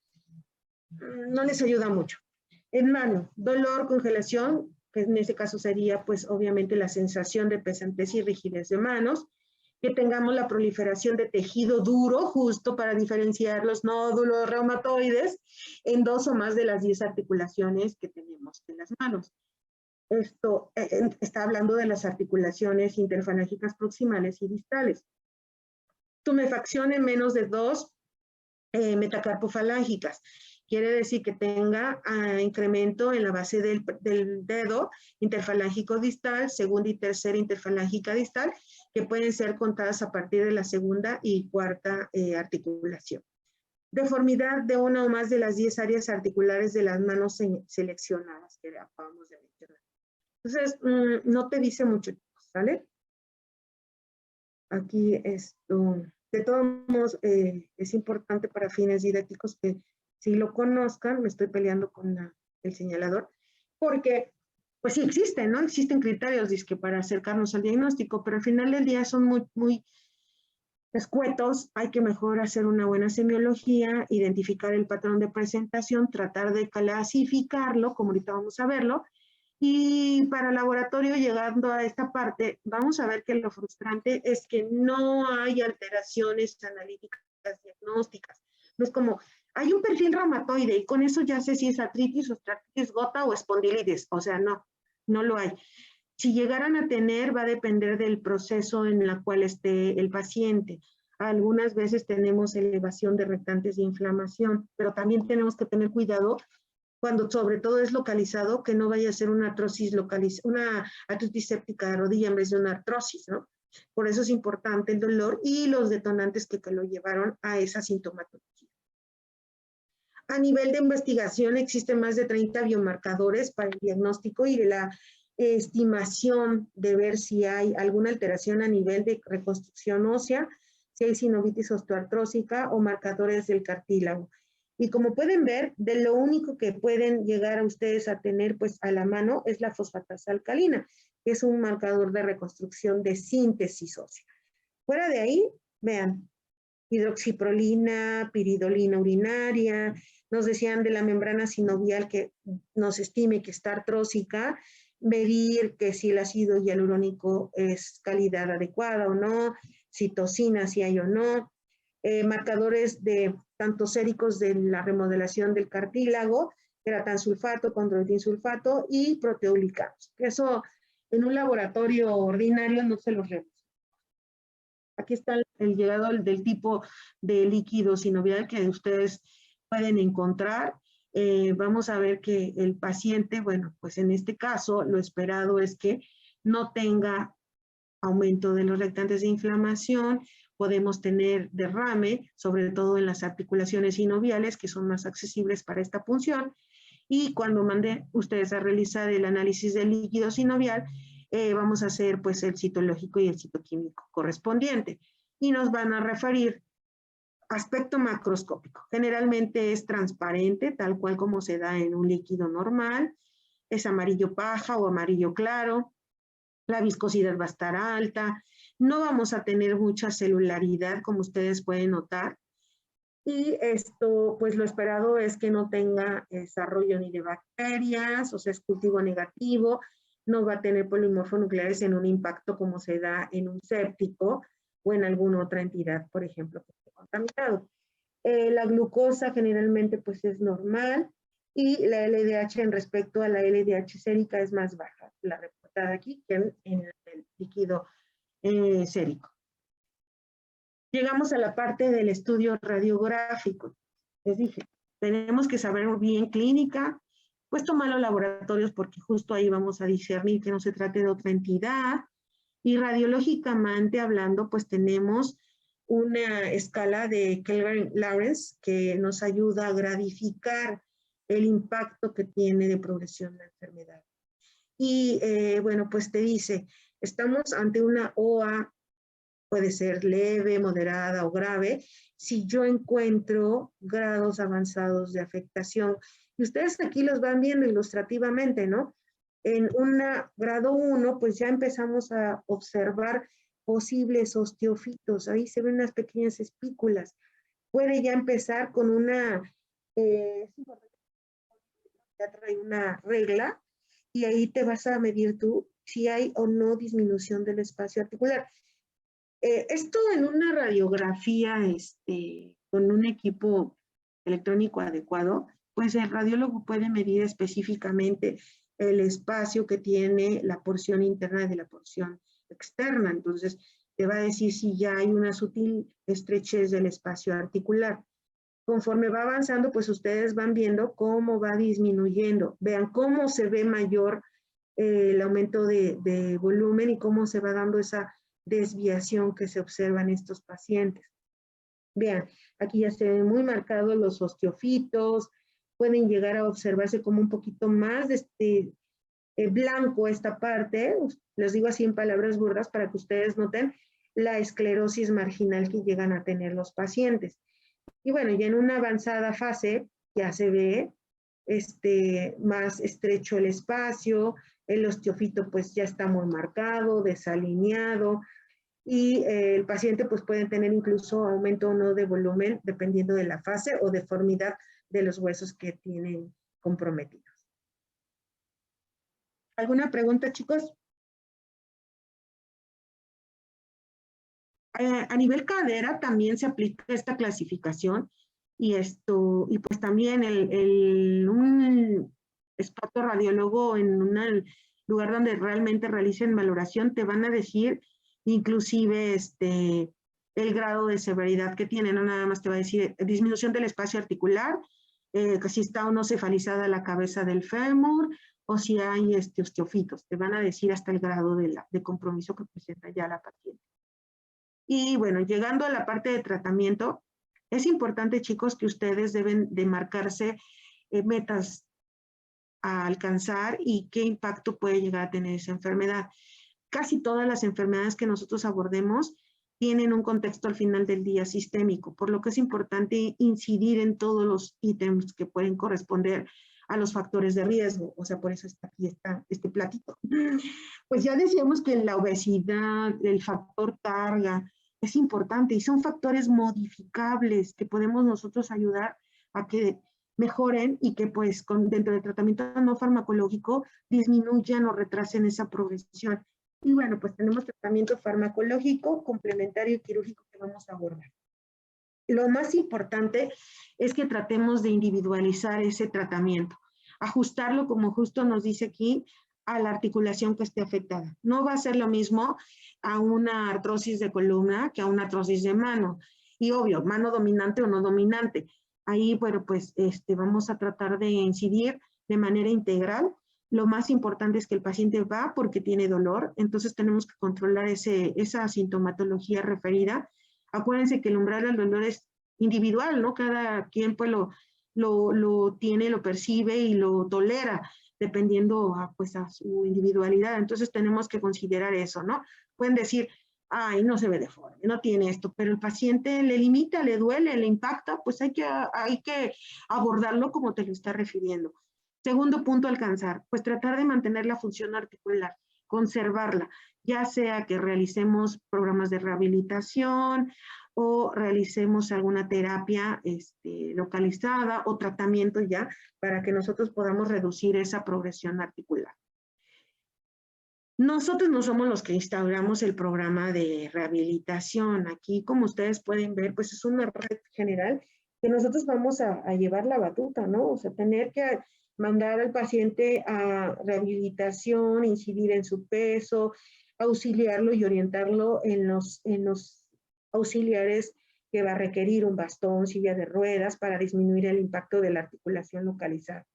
No les ayuda mucho. En mano, dolor, congelación, que en este caso sería pues obviamente la sensación de pesantez y rigidez de manos. Que tengamos la proliferación de tejido duro, justo para diferenciar los nódulos reumatoides en 2 o más de las 10 articulaciones que tenemos en las manos. Esto está hablando de las articulaciones interfalángicas proximales y distales. Tumefacción en menos de 2 metacarpofalángicas. Quiere decir que tenga incremento en la base del dedo interfalángico distal, segunda y tercera interfalángica distal, que pueden ser contadas a partir de la segunda y cuarta articulación. Deformidad de 1 o más de las 10 áreas articulares de las manos seleccionadas, que acabamos de mencionar. Entonces, no te dice mucho, ¿sale? Aquí esto, de todos modos, es importante para fines didácticos que si lo conozcan, me estoy peleando con el señalador, porque pues sí existen, ¿no? Existen criterios para acercarnos al diagnóstico, pero al final del día son muy escuetos. Hay que mejor hacer una buena semiología, identificar el patrón de presentación, tratar de clasificarlo, como ahorita vamos a verlo, y para el laboratorio, llegando a esta parte, vamos a ver que lo frustrante es que no hay alteraciones analíticas diagnósticas. No es como, hay un perfil reumatoide y con eso ya sé si es artritis, osteoartritis gota o espondilitis. O sea, no lo hay. Si llegaran a tener, va a depender del proceso en el cual esté el paciente. Algunas veces tenemos elevación de reactantes de inflamación, pero también tenemos que tener cuidado cuando sobre todo es localizado, que no vaya a ser una artrosis una artritis séptica de rodilla en vez de una artrosis, ¿no? Por eso es importante el dolor y los detonantes que lo llevaron a esa sintomatología. A nivel de investigación existen más de 30 biomarcadores para el diagnóstico y de la estimación de ver si hay alguna alteración a nivel de reconstrucción ósea, si hay sinovitis osteoartrósica o marcadores del cartílago. Y como pueden ver, de lo único que pueden llegar a ustedes a tener pues a la mano es la fosfatasa alcalina, que es un marcador de reconstrucción de síntesis ósea. Fuera de ahí, vean, hidroxiprolina, piridolina urinaria, nos decían de la membrana sinovial que nos estime que está artrósica, medir que si el ácido hialurónico es calidad adecuada o no, citocina si hay o no, marcadores de tanto séricos de la remodelación del cartílago, queratansulfato, condroitinsulfato y proteoglicanos. Eso en un laboratorio ordinario no se los vemos. Aquí está el llegado del tipo de líquido sinovial que ustedes pueden encontrar. Vamos a ver que el paciente, bueno, pues en este caso lo esperado es que no tenga aumento de los reactantes de inflamación, podemos tener derrame, sobre todo en las articulaciones sinoviales, que son más accesibles para esta punción, y cuando manden ustedes a realizar el análisis del líquido sinovial, vamos a hacer pues el citológico y el citoquímico correspondiente, y nos van a referir aspecto macroscópico. Generalmente es transparente, tal cual como se da en un líquido normal, es amarillo paja o amarillo claro, la viscosidad va a estar alta, no vamos a tener mucha celularidad, como ustedes pueden notar, y esto, pues lo esperado es que no tenga desarrollo ni de bacterias, o sea, es cultivo negativo, no va a tener polimorfonucleares en un impacto como se da en un séptico o en alguna otra entidad, por ejemplo, que esté contaminado. La glucosa generalmente pues es normal, y la LDH en respecto a la LDH sérica es más baja, la reportada aquí, que en el líquido sérico. Llegamos a la parte del estudio radiográfico. Les dije, tenemos que saber bien clínica, pues tomar los laboratorios porque justo ahí vamos a discernir que no se trate de otra entidad. Y radiológicamente hablando, pues tenemos una escala de Kelvin-Lawrence que nos ayuda a gradificar el impacto que tiene de progresión la enfermedad. Y bueno, pues te dice, estamos ante una OA, puede ser leve, moderada o grave, si yo encuentro grados avanzados de afectación. Y ustedes aquí los van viendo ilustrativamente, ¿no? En grado 1, pues ya empezamos a observar posibles osteofitos. Ahí se ven unas pequeñas espículas. Puede ya empezar con ya trae una regla, y ahí te vas a medir tú si hay o no disminución del espacio articular. Esto en una radiografía con un equipo electrónico adecuado, pues el radiólogo puede medir específicamente el espacio que tiene la porción interna de la porción externa. Entonces, te va a decir si ya hay una sutil estrechez del espacio articular. Conforme va avanzando, pues ustedes van viendo cómo va disminuyendo. Vean cómo se ve mayor el aumento de volumen y cómo se va dando esa desviación que se observa en estos pacientes. Vean, aquí ya se ven muy marcados los osteofitos, pueden llegar a observarse como un poquito más blanco esta parte, les digo así en palabras burdas para que ustedes noten la esclerosis marginal que llegan a tener los pacientes. Y bueno, ya en una avanzada fase ya se ve más estrecho el espacio, el osteofito pues ya está muy marcado, desalineado, y el paciente pues puede tener incluso aumento o no de volumen dependiendo de la fase o deformidad de los huesos que tienen comprometidos. ¿Alguna pregunta, chicos? A nivel cadera también se aplica esta clasificación, y pues también un experto radiólogo en un lugar donde realmente realicen valoración te van a decir inclusive el grado de severidad que tiene, no nada más te va a decir disminución del espacio articular, que si está o no cefalizada la cabeza del fémur, o si hay osteofitos, te van a decir hasta el grado de compromiso que presenta ya la paciente. Y bueno, llegando a la parte de tratamiento, es importante, chicos, que ustedes deben de marcarse metas a alcanzar y qué impacto puede llegar a tener esa enfermedad. Casi todas las enfermedades que nosotros abordemos tienen un contexto al final del día sistémico, por lo que es importante incidir en todos los ítems que pueden corresponder a los factores de riesgo. O sea, por eso aquí está este platito. Pues ya decíamos que la obesidad, el factor carga, es importante y son factores modificables que podemos nosotros ayudar a que mejoren y que pues dentro del tratamiento no farmacológico disminuyan o retrasen esa progresión. Y bueno, pues tenemos tratamiento farmacológico, complementario y quirúrgico que vamos a abordar. lo más importante es que tratemos de individualizar ese tratamiento, ajustarlo, como justo nos dice aquí, a la articulación que esté afectada. No va a ser lo mismo a una artrosis de columna que a una artrosis de mano. Y obvio, mano dominante o no dominante. Ahí, bueno, pues vamos a tratar de incidir de manera integral. Lo más importante es que el paciente va porque tiene dolor, entonces tenemos que controlar esa sintomatología referida. Acuérdense que el umbral del dolor es individual, ¿no? Cada quien pues lo tiene, lo percibe y lo tolera, dependiendo pues a su individualidad. Entonces tenemos que considerar eso, ¿no? Pueden decir, ay, no se ve deforme, no tiene esto, pero el paciente le limita, le duele, le impacta, pues hay que abordarlo como te lo está refiriendo. Segundo punto, alcanzar, pues tratar de mantener la función articular, conservarla, ya sea que realicemos programas de rehabilitación o realicemos alguna terapia localizada o tratamiento ya para que nosotros podamos reducir esa progresión articular. Nosotros no somos los que instauramos el programa de rehabilitación. Aquí, como ustedes pueden ver, pues es una red general que nosotros vamos a llevar la batuta, ¿no? O sea, tener que mandar al paciente a rehabilitación, incidir en su peso, auxiliarlo y orientarlo en los auxiliares que va a requerir un bastón, silla de ruedas para disminuir el impacto de la articulación localizada.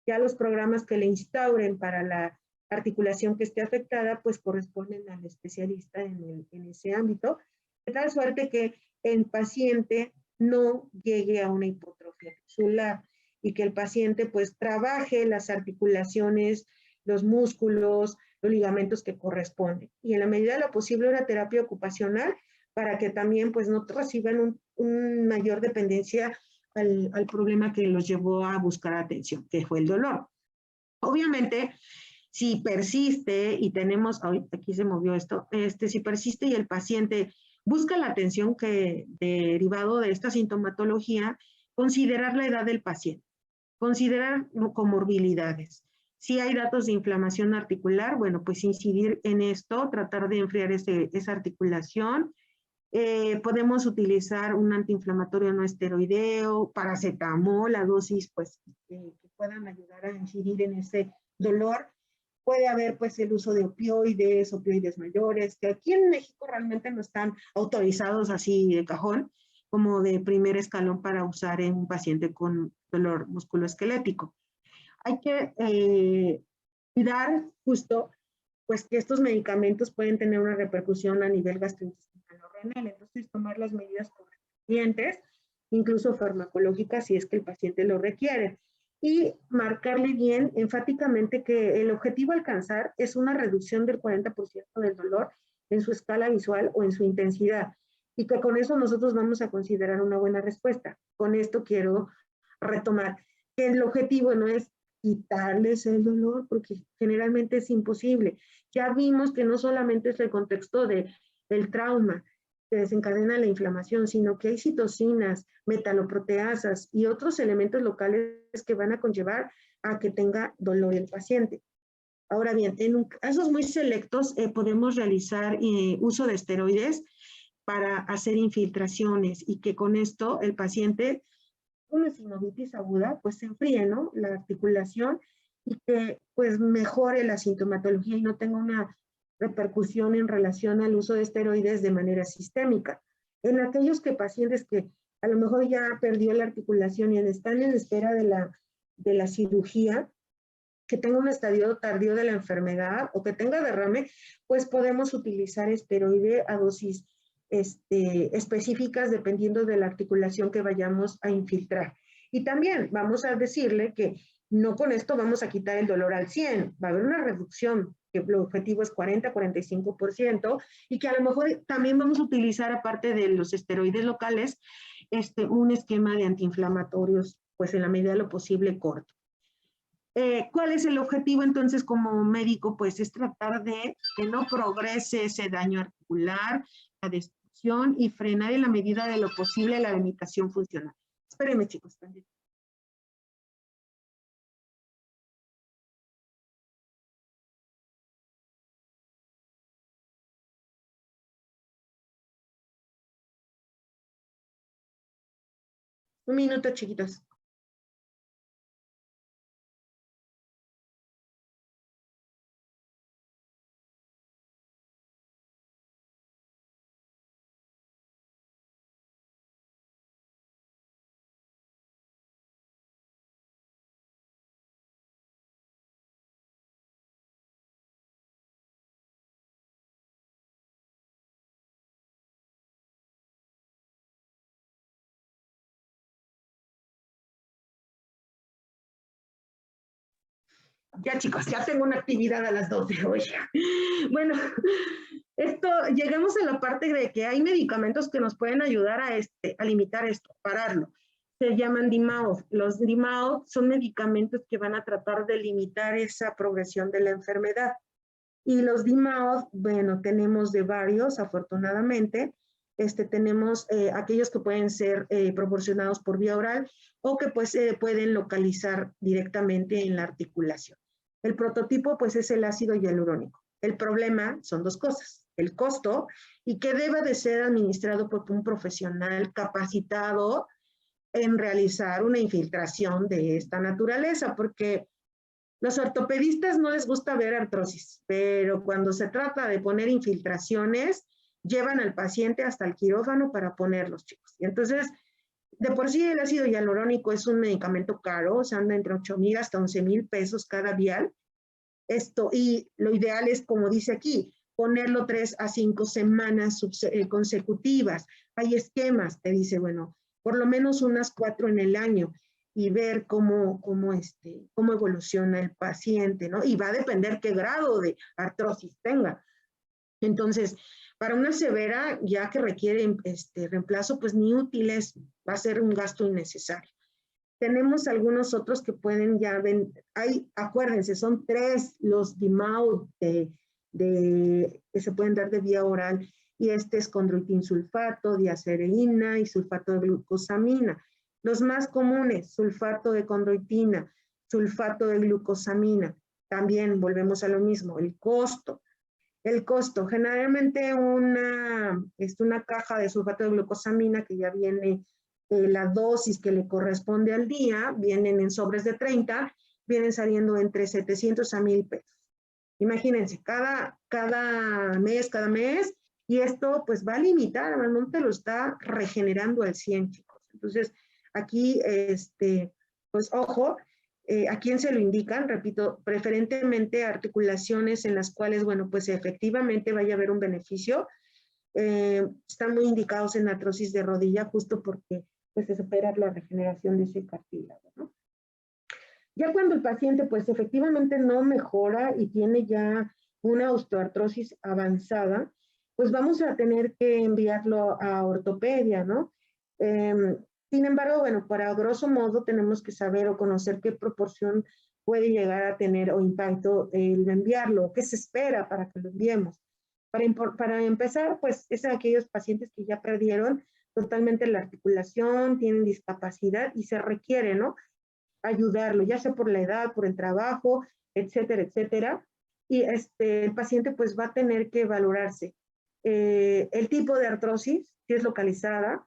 Ya los programas que le instauren para la articulación que esté afectada, pues corresponden al especialista en ese ámbito, de tal suerte que el paciente no llegue a una hipotrofia capsular y que el paciente pues trabaje las articulaciones, los músculos, los ligamentos que corresponden. Y en la medida de lo posible una terapia ocupacional para que también pues no reciban una mayor dependencia al problema que los llevó a buscar atención, que fue el dolor. Obviamente, si persiste y tenemos, aquí se movió esto, si persiste y el paciente busca la atención que derivado de esta sintomatología, considerar la edad del paciente, considerar comorbilidades. Si hay datos de inflamación articular, bueno, pues incidir en esto, tratar de enfriar esa articulación. Podemos utilizar un antiinflamatorio no esteroideo, paracetamol, la dosis pues que puedan ayudar a incidir en ese dolor. Puede haber pues el uso de opioides mayores, que aquí en México realmente no están autorizados así de cajón, como de primer escalón para usar en un paciente con dolor musculoesquelético. Hay que cuidar justo pues que estos medicamentos pueden tener una repercusión a nivel gastrointestinal o renal, entonces tomar las medidas correspondientes, incluso farmacológicas si es que el paciente lo requiere, y marcarle bien enfáticamente que el objetivo a alcanzar es una reducción del 40% del dolor en su escala visual o en su intensidad, y que con eso nosotros vamos a considerar una buena respuesta. Con esto quiero retomar que el objetivo no es quitarles el dolor, porque generalmente es imposible. Ya vimos que no solamente es el contexto del trauma que desencadena la inflamación, sino que hay citocinas, metaloproteasas y otros elementos locales que van a conllevar a que tenga dolor el paciente. Ahora bien, en casos muy selectos podemos realizar uso de esteroides para hacer infiltraciones y que con esto el paciente, una sinovitis aguda, pues se enfríe, ¿no? La articulación y que pues mejore la sintomatología y no tenga una repercusión en relación al uso de esteroides de manera sistémica. En aquellos pacientes que a lo mejor ya perdió la articulación y están en espera de la cirugía, que tenga un estadio tardío de la enfermedad o que tenga derrame, pues podemos utilizar esteroide a dosis específicas dependiendo de la articulación que vayamos a infiltrar. Y también vamos a decirle que no con esto vamos a quitar el dolor al 100, va a haber una reducción, que el objetivo es 40-45%, y que a lo mejor también vamos a utilizar, aparte de los esteroides locales, un esquema de antiinflamatorios, pues en la medida de lo posible corto. ¿Cuál es el objetivo entonces como médico? Pues es tratar de que no progrese ese daño articular, la destrucción y frenar en la medida de lo posible la limitación funcional. Espérenme, chicos, también. Un minuto, chiquitos. Ya, chicos, ya tengo una actividad a las 12 hoy. Bueno, llegamos a la parte de que hay medicamentos que nos pueden ayudar a limitar esto, pararlo. Se llaman DMAO. Los DMAO son medicamentos que van a tratar de limitar esa progresión de la enfermedad. Y los DMAO, bueno, tenemos de varios, afortunadamente. Tenemos aquellos que pueden ser proporcionados por vía oral o que pues pueden localizar directamente en la articulación. El prototipo pues es el ácido hialurónico. El problema son dos cosas, el costo y que deba de ser administrado por un profesional capacitado en realizar una infiltración de esta naturaleza, porque los ortopedistas no les gusta ver artrosis, pero cuando se trata de poner infiltraciones, llevan al paciente hasta el quirófano para ponerlos, chicos. Y entonces, de por sí el ácido hialurónico es un medicamento caro, o sea, anda entre 8,000 hasta 11,000 pesos cada vial. Y lo ideal es, como dice aquí, ponerlo 3 a 5 semanas consecutivas. Hay esquemas, te dice, bueno, por lo menos unas 4 en el año y ver cómo evoluciona el paciente, ¿no? Y va a depender qué grado de artrosis tenga. Entonces, para una severa, ya que requiere reemplazo, pues ni útiles, va a ser un gasto innecesario. Tenemos algunos otros que pueden acuérdense, son 3 los DMAO que se pueden dar de vía oral, y es condroitinsulfato, diacereína y sulfato de glucosamina. Los más comunes, sulfato de condroitina, sulfato de glucosamina. También volvemos a lo mismo, el costo. El costo, generalmente una caja de sulfato de glucosamina que ya viene la dosis que le corresponde al día, vienen en sobres de 30, vienen saliendo entre 700 a 1,000 pesos. Imagínense, cada mes, y esto pues va a limitar, no te lo está regenerando al 100, chicos. Entonces, aquí, pues ojo, ¿a quién se lo indican? Repito, preferentemente articulaciones en las cuales, bueno, pues efectivamente vaya a haber un beneficio. Están muy indicados en artrosis de rodilla justo porque pues se espera la regeneración de ese cartílago, ¿no? Ya cuando el paciente pues efectivamente no mejora y tiene ya una osteoartrosis avanzada, pues vamos a tener que enviarlo a ortopedia, ¿no? Sin embargo, bueno, para grosso modo tenemos que saber o conocer qué proporción puede llegar a tener o impacto el enviarlo, qué se espera para que lo enviemos. Para empezar, pues es aquellos pacientes que ya perdieron totalmente la articulación, tienen discapacidad y se requiere, ¿no? Ayudarlo, ya sea por la edad, por el trabajo, etcétera, etcétera. Y el paciente pues va a tener que valorarse. El tipo de artrosis, si es localizada,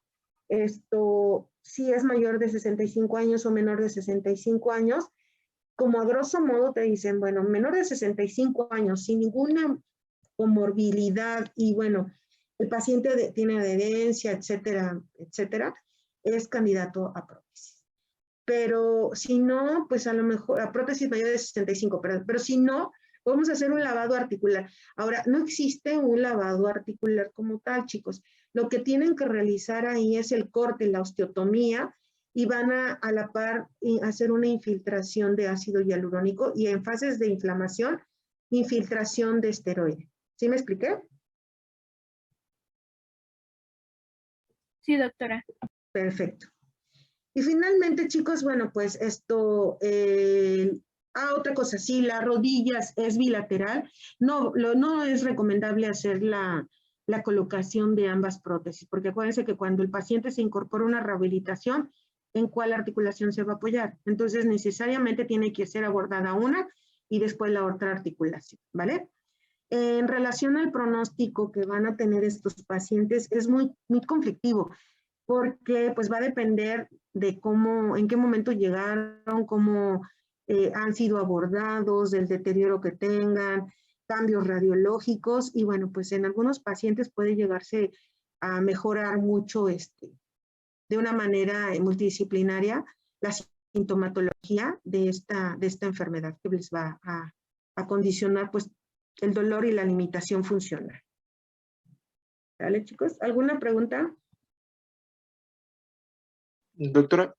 si es mayor de 65 años o menor de 65 años, como a grosso modo te dicen, bueno, menor de 65 años, sin ninguna comorbilidad y bueno, el paciente tiene adherencia, etcétera, etcétera, es candidato a prótesis. Pero si no, pues a lo mejor, a prótesis mayor de 65, pero si no, vamos a hacer un lavado articular. Ahora, no existe un lavado articular como tal, chicos. Lo que tienen que realizar ahí es el corte, la osteotomía, y van a la par hacer una infiltración de ácido hialurónico y en fases de inflamación, infiltración de esteroide. ¿Sí me expliqué? Sí, doctora. Perfecto. Y finalmente, chicos, bueno, pues otra cosa, si la rodilla es bilateral, no es recomendable hacer la colocación de ambas prótesis, porque acuérdense que cuando el paciente se incorpora a una rehabilitación, ¿en cuál articulación se va a apoyar? Entonces, necesariamente tiene que ser abordada una y después la otra articulación, ¿vale? En relación al pronóstico que van a tener estos pacientes, es muy, muy conflictivo, porque pues va a depender de cómo, en qué momento llegaron, cómo han sido abordados, del deterioro que tengan, cambios radiológicos, y bueno, pues en algunos pacientes puede llegarse a mejorar mucho de una manera multidisciplinaria la sintomatología de esta enfermedad que les va a condicionar pues el dolor y la limitación funcional. ¿Vale, chicos? ¿Alguna pregunta? Doctora,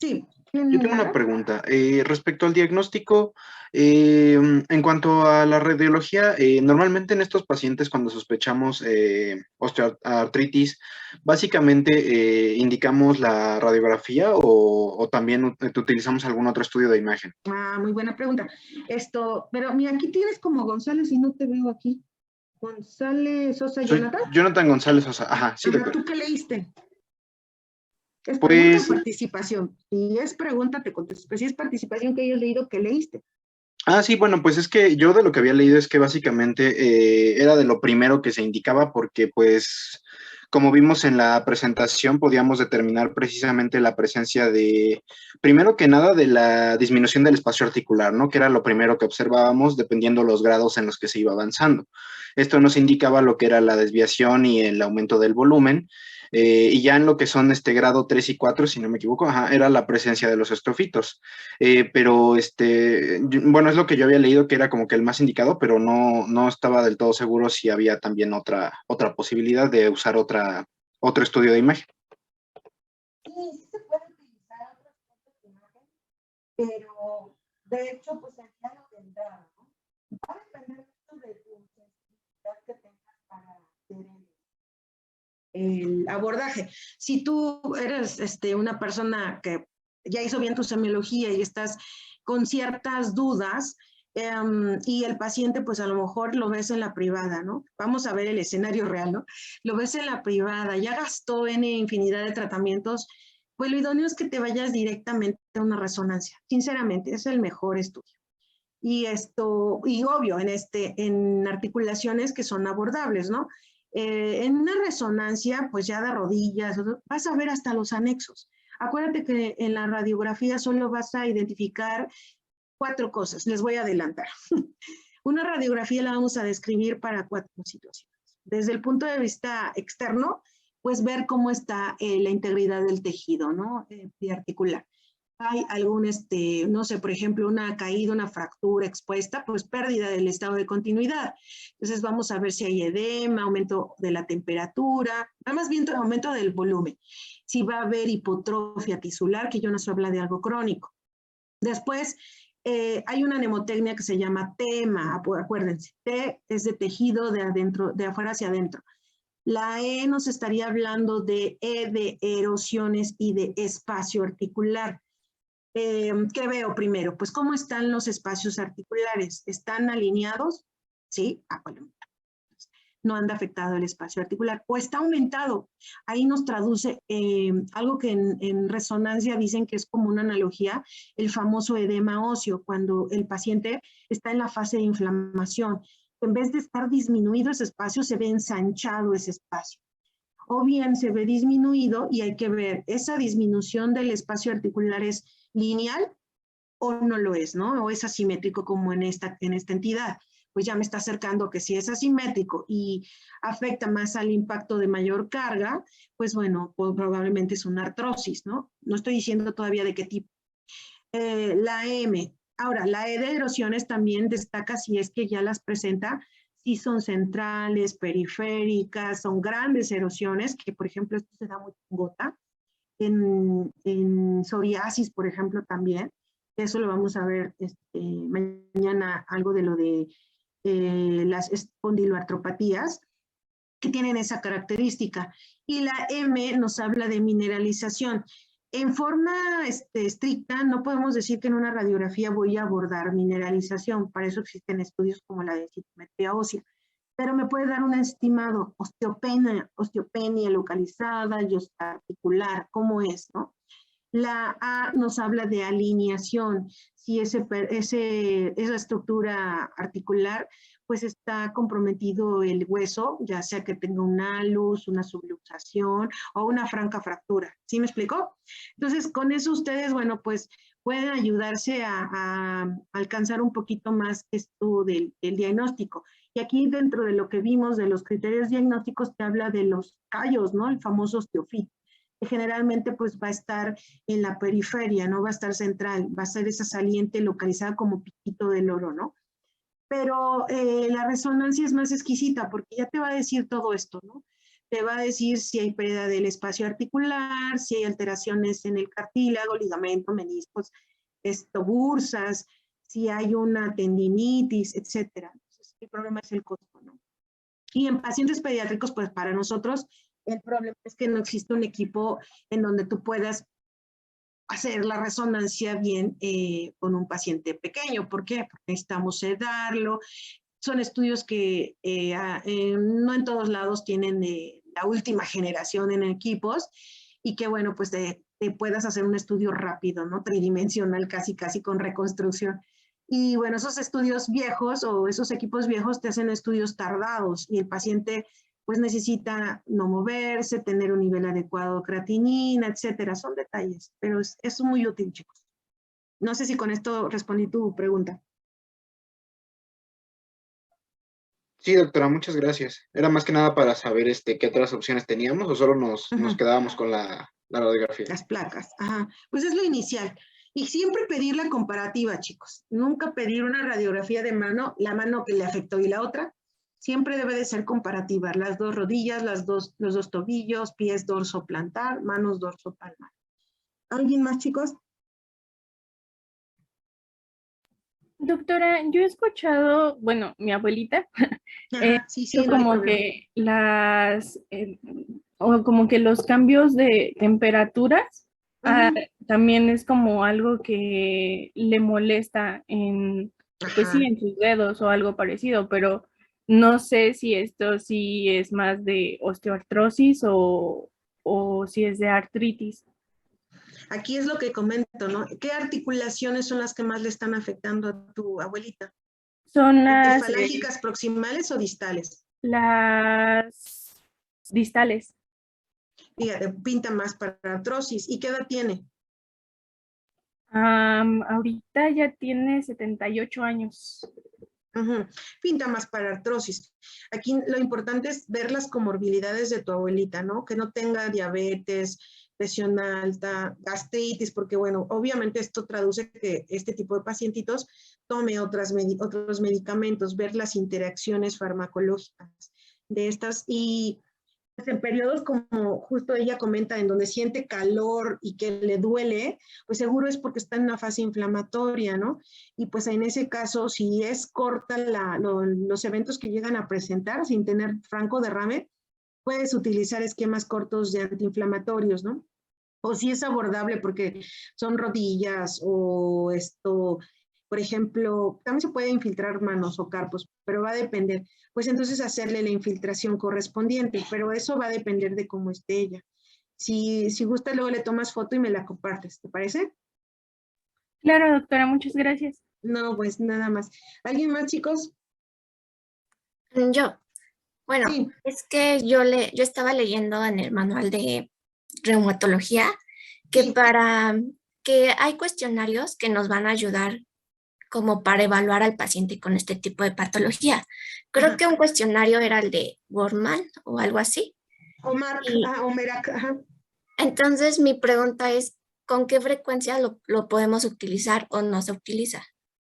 Sí. yo tengo una pregunta. Respecto al diagnóstico, en cuanto a la radiología, normalmente en estos pacientes cuando sospechamos osteoartritis, básicamente indicamos la radiografía o también utilizamos algún otro estudio de imagen. Ah, muy buena pregunta. Pero mira, aquí tienes como González y no te veo aquí. González Sosa, Soy Jonathan. Jonathan González Sosa. Ajá, sí, Ajá, doctor. ¿tú qué leíste? ¿Es Pues, pregunta o participación? Si es pregunta, te contesto. Si es participación que hayas leído, ¿qué leíste? sí, bueno, pues es que yo de lo que había leído es que básicamente era de lo primero que se indicaba porque pues como vimos en la presentación podíamos determinar precisamente la presencia de, primero que nada, de la disminución del espacio articular, ¿no? Que era lo primero que observábamos dependiendo los grados en los que se iba avanzando. Esto nos indicaba lo que era la desviación y el aumento del volumen. Y ya en lo que son grado 3 y 4, si no me equivoco, era la presencia de los estrofitos. Pero bueno, es lo que yo había leído que era como que el más indicado, pero no estaba del todo seguro si había también otra posibilidad de usar otro estudio de imagen. Sí, sí se puede utilizar otros tipos de imagen, pero de hecho, pues el plano vendrá, ¿no? Va a depender mucho de tu sensibilidad que tengas para hacer el abordaje. Si tú eres una persona que ya hizo bien tu semiología y estás con ciertas dudas, y el paciente pues a lo mejor lo ves en la privada, ¿no? Vamos a ver el escenario real, ¿no? Lo ves en la privada, ya gastó en infinidad de tratamientos, pues lo idóneo es que te vayas directamente a una resonancia. Sinceramente, es el mejor estudio. Y obvio, en articulaciones que son abordables, ¿no? En una resonancia, pues ya de rodillas, vas a ver hasta los anexos. Acuérdate que en la radiografía solo vas a identificar 4 cosas, les voy a adelantar. Una radiografía la vamos a describir para 4 situaciones. Desde el punto de vista externo, pues ver cómo está la integridad del tejido, ¿no? Articular. Hay algún, no sé, por ejemplo, una caída, una fractura expuesta, pues pérdida del estado de continuidad. Entonces vamos a ver si hay edema, aumento de la temperatura, más bien aumento del volumen. Si va a haber hipotrofia tisular, que yo no se habla de algo crónico. Después, hay una mnemotecnia que se llama TEMA, acuérdense, T es de tejido de adentro, de afuera hacia adentro. La E nos estaría hablando de erosiones y de espacio articular. ¿Qué veo primero? Pues cómo están los espacios articulares. ¿Están alineados? Sí. Bueno, no anda afectado el espacio articular. O está aumentado. Ahí nos traduce algo que en resonancia dicen que es como una analogía, el famoso edema óseo, cuando el paciente está en la fase de inflamación. En vez de estar disminuido ese espacio, se ve ensanchado ese espacio. O bien se ve disminuido y hay que ver, ¿esa disminución del espacio articular es lineal o no lo es, ¿no? O es asimétrico como en esta entidad. Pues ya me está acercando que si es asimétrico y afecta más al impacto de mayor carga, pues bueno, pues probablemente es una artrosis, ¿no? No estoy diciendo todavía de qué tipo. La M. Ahora, la E de erosiones también destaca si es que ya las presenta, si son centrales, periféricas, son grandes erosiones, que por ejemplo esto se da mucho en gota, en psoriasis, por ejemplo, también. Eso lo vamos a ver mañana, algo de lo de las espondiloartropatías, que tienen esa característica. Y la M nos habla de mineralización. En forma estricta, no podemos decir que en una radiografía voy a abordar mineralización. Para eso existen estudios como la densitometría ósea. Pero me puede dar un estimado, osteopenia localizada, y articular, ¿cómo es, no? La A nos habla de alineación, si esa estructura articular pues está comprometido el hueso, ya sea que tenga un alus, una subluxación o una franca fractura. ¿Sí me explicó? Entonces, con eso ustedes, bueno, pues pueden ayudarse a alcanzar un poquito más esto del diagnóstico. Y aquí dentro de lo que vimos de los criterios diagnósticos te habla de los callos, ¿no? El famoso osteofit, que generalmente pues va a estar en la periferia, no va a estar central, va a ser esa saliente localizada como piquito del oro, ¿no? Pero la resonancia es más exquisita porque ya te va a decir todo esto, ¿no? Te va a decir si hay pérdida del espacio articular, si hay alteraciones en el cartílago, ligamento, meniscos, bursas, si hay una tendinitis, etcétera. Entonces, el problema es el costo, ¿no? Y en pacientes pediátricos, pues para nosotros, el problema es que no existe un equipo en donde tú puedas hacer la resonancia bien con un paciente pequeño. ¿Por qué? Porque necesitamos sedarlo. Son estudios que no en todos lados tienen la última generación en equipos y que, bueno, pues te puedas hacer un estudio rápido, ¿no? Tridimensional, casi con reconstrucción. Y bueno, esos estudios viejos o esos equipos viejos te hacen estudios tardados y el paciente pues necesita no moverse, tener un nivel adecuado de creatinina, etcétera. Son detalles, pero es muy útil, chicos. No sé si con esto respondí tu pregunta. Sí, doctora, muchas gracias. Era más que nada para saber qué otras opciones teníamos o solo nos quedábamos con la radiografía. Las placas, ajá. Pues es lo inicial. Y siempre pedir la comparativa, chicos. Nunca pedir una radiografía de mano, la mano que le afectó y la otra. Siempre debe de ser comparativa. Las dos rodillas, los dos tobillos, pies dorso plantar, manos dorso palmar. ¿Alguien más, chicos? Doctora, yo he escuchado, bueno, mi abuelita, Sí, no como hay problema. que o como que los cambios de temperaturas también es como algo que le molesta pues sí, en sus dedos o algo parecido, pero no sé si esto sí es más de osteoartrosis o si es de artritis. Aquí es lo que comento, ¿no? ¿Qué articulaciones son las que más le están afectando a tu abuelita? Son las ¿Falángicas proximales o distales? Las distales. Fíjate, pinta más para artrosis. ¿Y qué edad tiene? Ahorita ya tiene 78 años. Pinta más para artrosis. Aquí lo importante es ver las comorbilidades de tu abuelita, ¿no? Que no tenga diabetes, presión alta, gastritis, porque bueno, obviamente esto traduce que este tipo de pacientitos tome otros medicamentos, ver las interacciones farmacológicas de estas y pues en periodos como justo ella comenta, en donde siente calor y que le duele, pues seguro es porque está en una fase inflamatoria, ¿no? Y pues en ese caso, si es corta los eventos que llegan a presentar sin tener franco derrame, puedes utilizar esquemas cortos de antiinflamatorios, ¿no? O si es abordable porque son rodillas o por ejemplo, también se puede infiltrar manos o carpos, pero va a depender. Pues entonces hacerle la infiltración correspondiente, pero eso va a depender de cómo esté ella. Si gusta, luego le tomas foto y me la compartes, ¿te parece? Claro, doctora, muchas gracias. No, pues nada más. ¿Alguien más, chicos? Yo. Bueno, sí. Es que yo estaba leyendo en el manual de reumatología que que hay cuestionarios que nos van a ayudar como para evaluar al paciente con este tipo de patología. Creo que un cuestionario era el de Gorman o algo así. Omerac. Entonces mi pregunta es, ¿con qué frecuencia lo podemos utilizar o no se utiliza?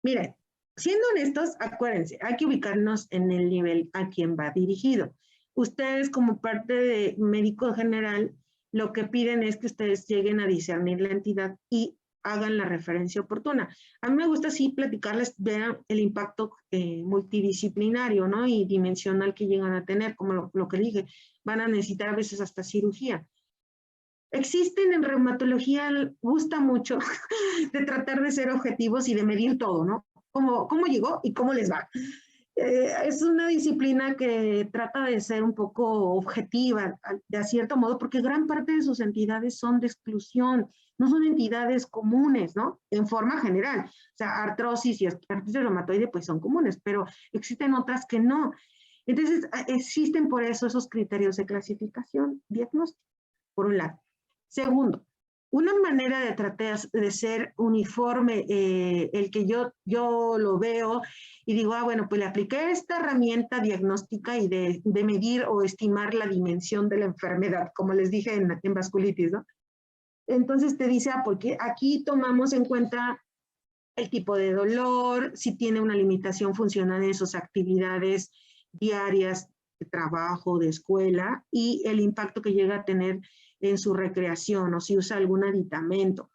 Miren, siendo honestos, acuérdense, hay que ubicarnos en el nivel a quien va dirigido. Ustedes como parte de médico general, lo que piden es que ustedes lleguen a discernir la entidad y hagan la referencia oportuna. A mí me gusta así platicarles, vean el impacto multidisciplinario, ¿no? Y dimensional que llegan a tener, como lo que dije, van a necesitar a veces hasta cirugía. Existen en reumatología, gusta mucho de tratar de ser objetivos y de medir todo, ¿no? ¿Cómo llegó y cómo les va? es una disciplina que trata de ser un poco objetiva, de cierto modo, porque gran parte de sus entidades son de exclusión, no son entidades comunes, ¿no? En forma general. O sea, artrosis y artritis reumatoide pues son comunes, pero existen otras que no. Entonces, existen por eso esos criterios de clasificación diagnóstica, por un lado. Segundo, una manera de tratar de ser uniforme, el que yo lo veo y digo, bueno, pues le apliqué esta herramienta diagnóstica y de medir o estimar la dimensión de la enfermedad, como les dije en vasculitis, ¿no? Entonces te dice, porque aquí tomamos en cuenta el tipo de dolor, si tiene una limitación funcional en sus actividades diarias de trabajo, de escuela, y el impacto que llega a tener en su recreación o si usa algún aditamento.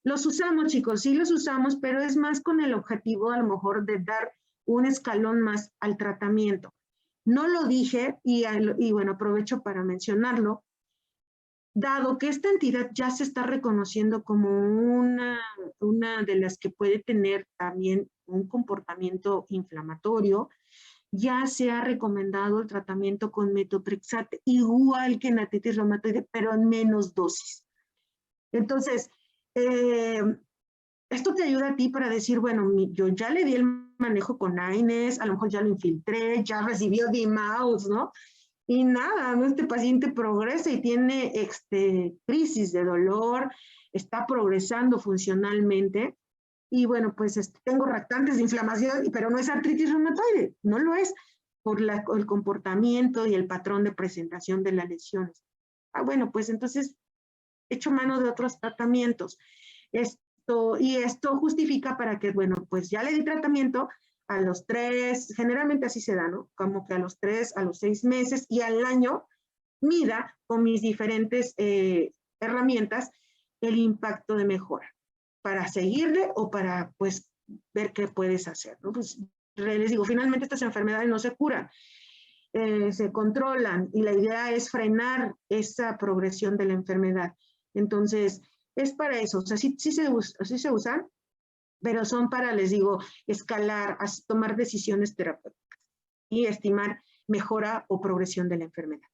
Los usamos, chicos, sí los usamos, pero es más con el objetivo a lo mejor de dar un escalón más al tratamiento. No lo dije y bueno, aprovecho para mencionarlo, dado que esta entidad ya se está reconociendo como una de las que puede tener también un comportamiento inflamatorio, ya se ha recomendado el tratamiento con metotrexate, igual que en artritis reumatoide, pero en menos dosis. Entonces, esto te ayuda a ti para decir, bueno, yo ya le di el manejo con AINES, a lo mejor ya lo infiltré, ya recibió DMAUS, ¿no? Y nada, ¿no? Este paciente progresa y tiene crisis de dolor, está progresando funcionalmente. Y bueno, pues tengo reactantes de inflamación, pero no es artritis reumatoide, no lo es, por el comportamiento y el patrón de presentación de las lesiones. Bueno, pues entonces echo mano de otros tratamientos. Y esto justifica para que, bueno, pues ya le di tratamiento a los 3, generalmente así se da, ¿no? Como que a los 3, a los 6 meses y al año mida con mis diferentes herramientas el impacto de mejora para seguirle o para, pues, ver qué puedes hacer, ¿no? Pues, les digo, finalmente estas enfermedades no se curan, se controlan y la idea es frenar esa progresión de la enfermedad. Entonces, es para eso, o sea, sí se usan, pero son para, les digo, escalar, tomar decisiones terapéuticas y estimar mejora o progresión de la enfermedad.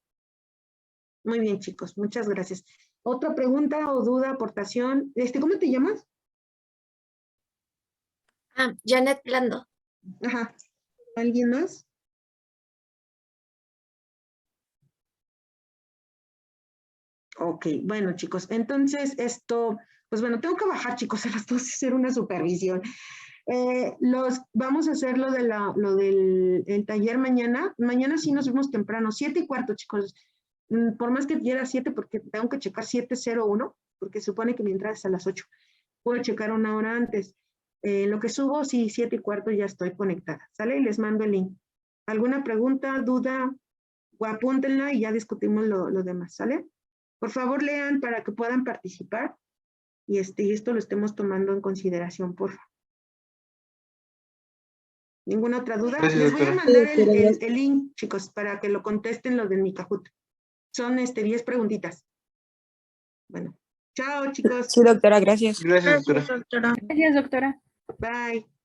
Muy bien, chicos, muchas gracias. ¿Otra pregunta o duda, aportación? ¿Cómo te llamas? Janet Blando. Ajá. ¿Alguien más? Ok, bueno, chicos, entonces pues bueno, tengo que bajar, chicos, a las 2 y hacer una supervisión. Vamos a hacer lo del el taller mañana. Mañana sí nos vemos temprano, 7:15, chicos. Por más que quiera 7, porque tengo que checar 7:01, porque supone que mi entrada es a las 8. Puedo checar una hora antes. Lo que subo, sí, 7:15 ya estoy conectada. ¿Sale? Y les mando el link. ¿Alguna pregunta, duda? O apúntenla y ya discutimos lo demás, ¿sale? Por favor, lean para que puedan participar y esto lo estemos tomando en consideración, por favor. ¿Ninguna otra duda? Gracias, Les voy a doctora. mandar el link, chicos, para que lo contesten los de mi Kahoot. Son 10 preguntitas. Bueno, chao, chicos. Sí, doctora, gracias. Gracias, doctora. Gracias, doctora. Gracias, doctora. Bye.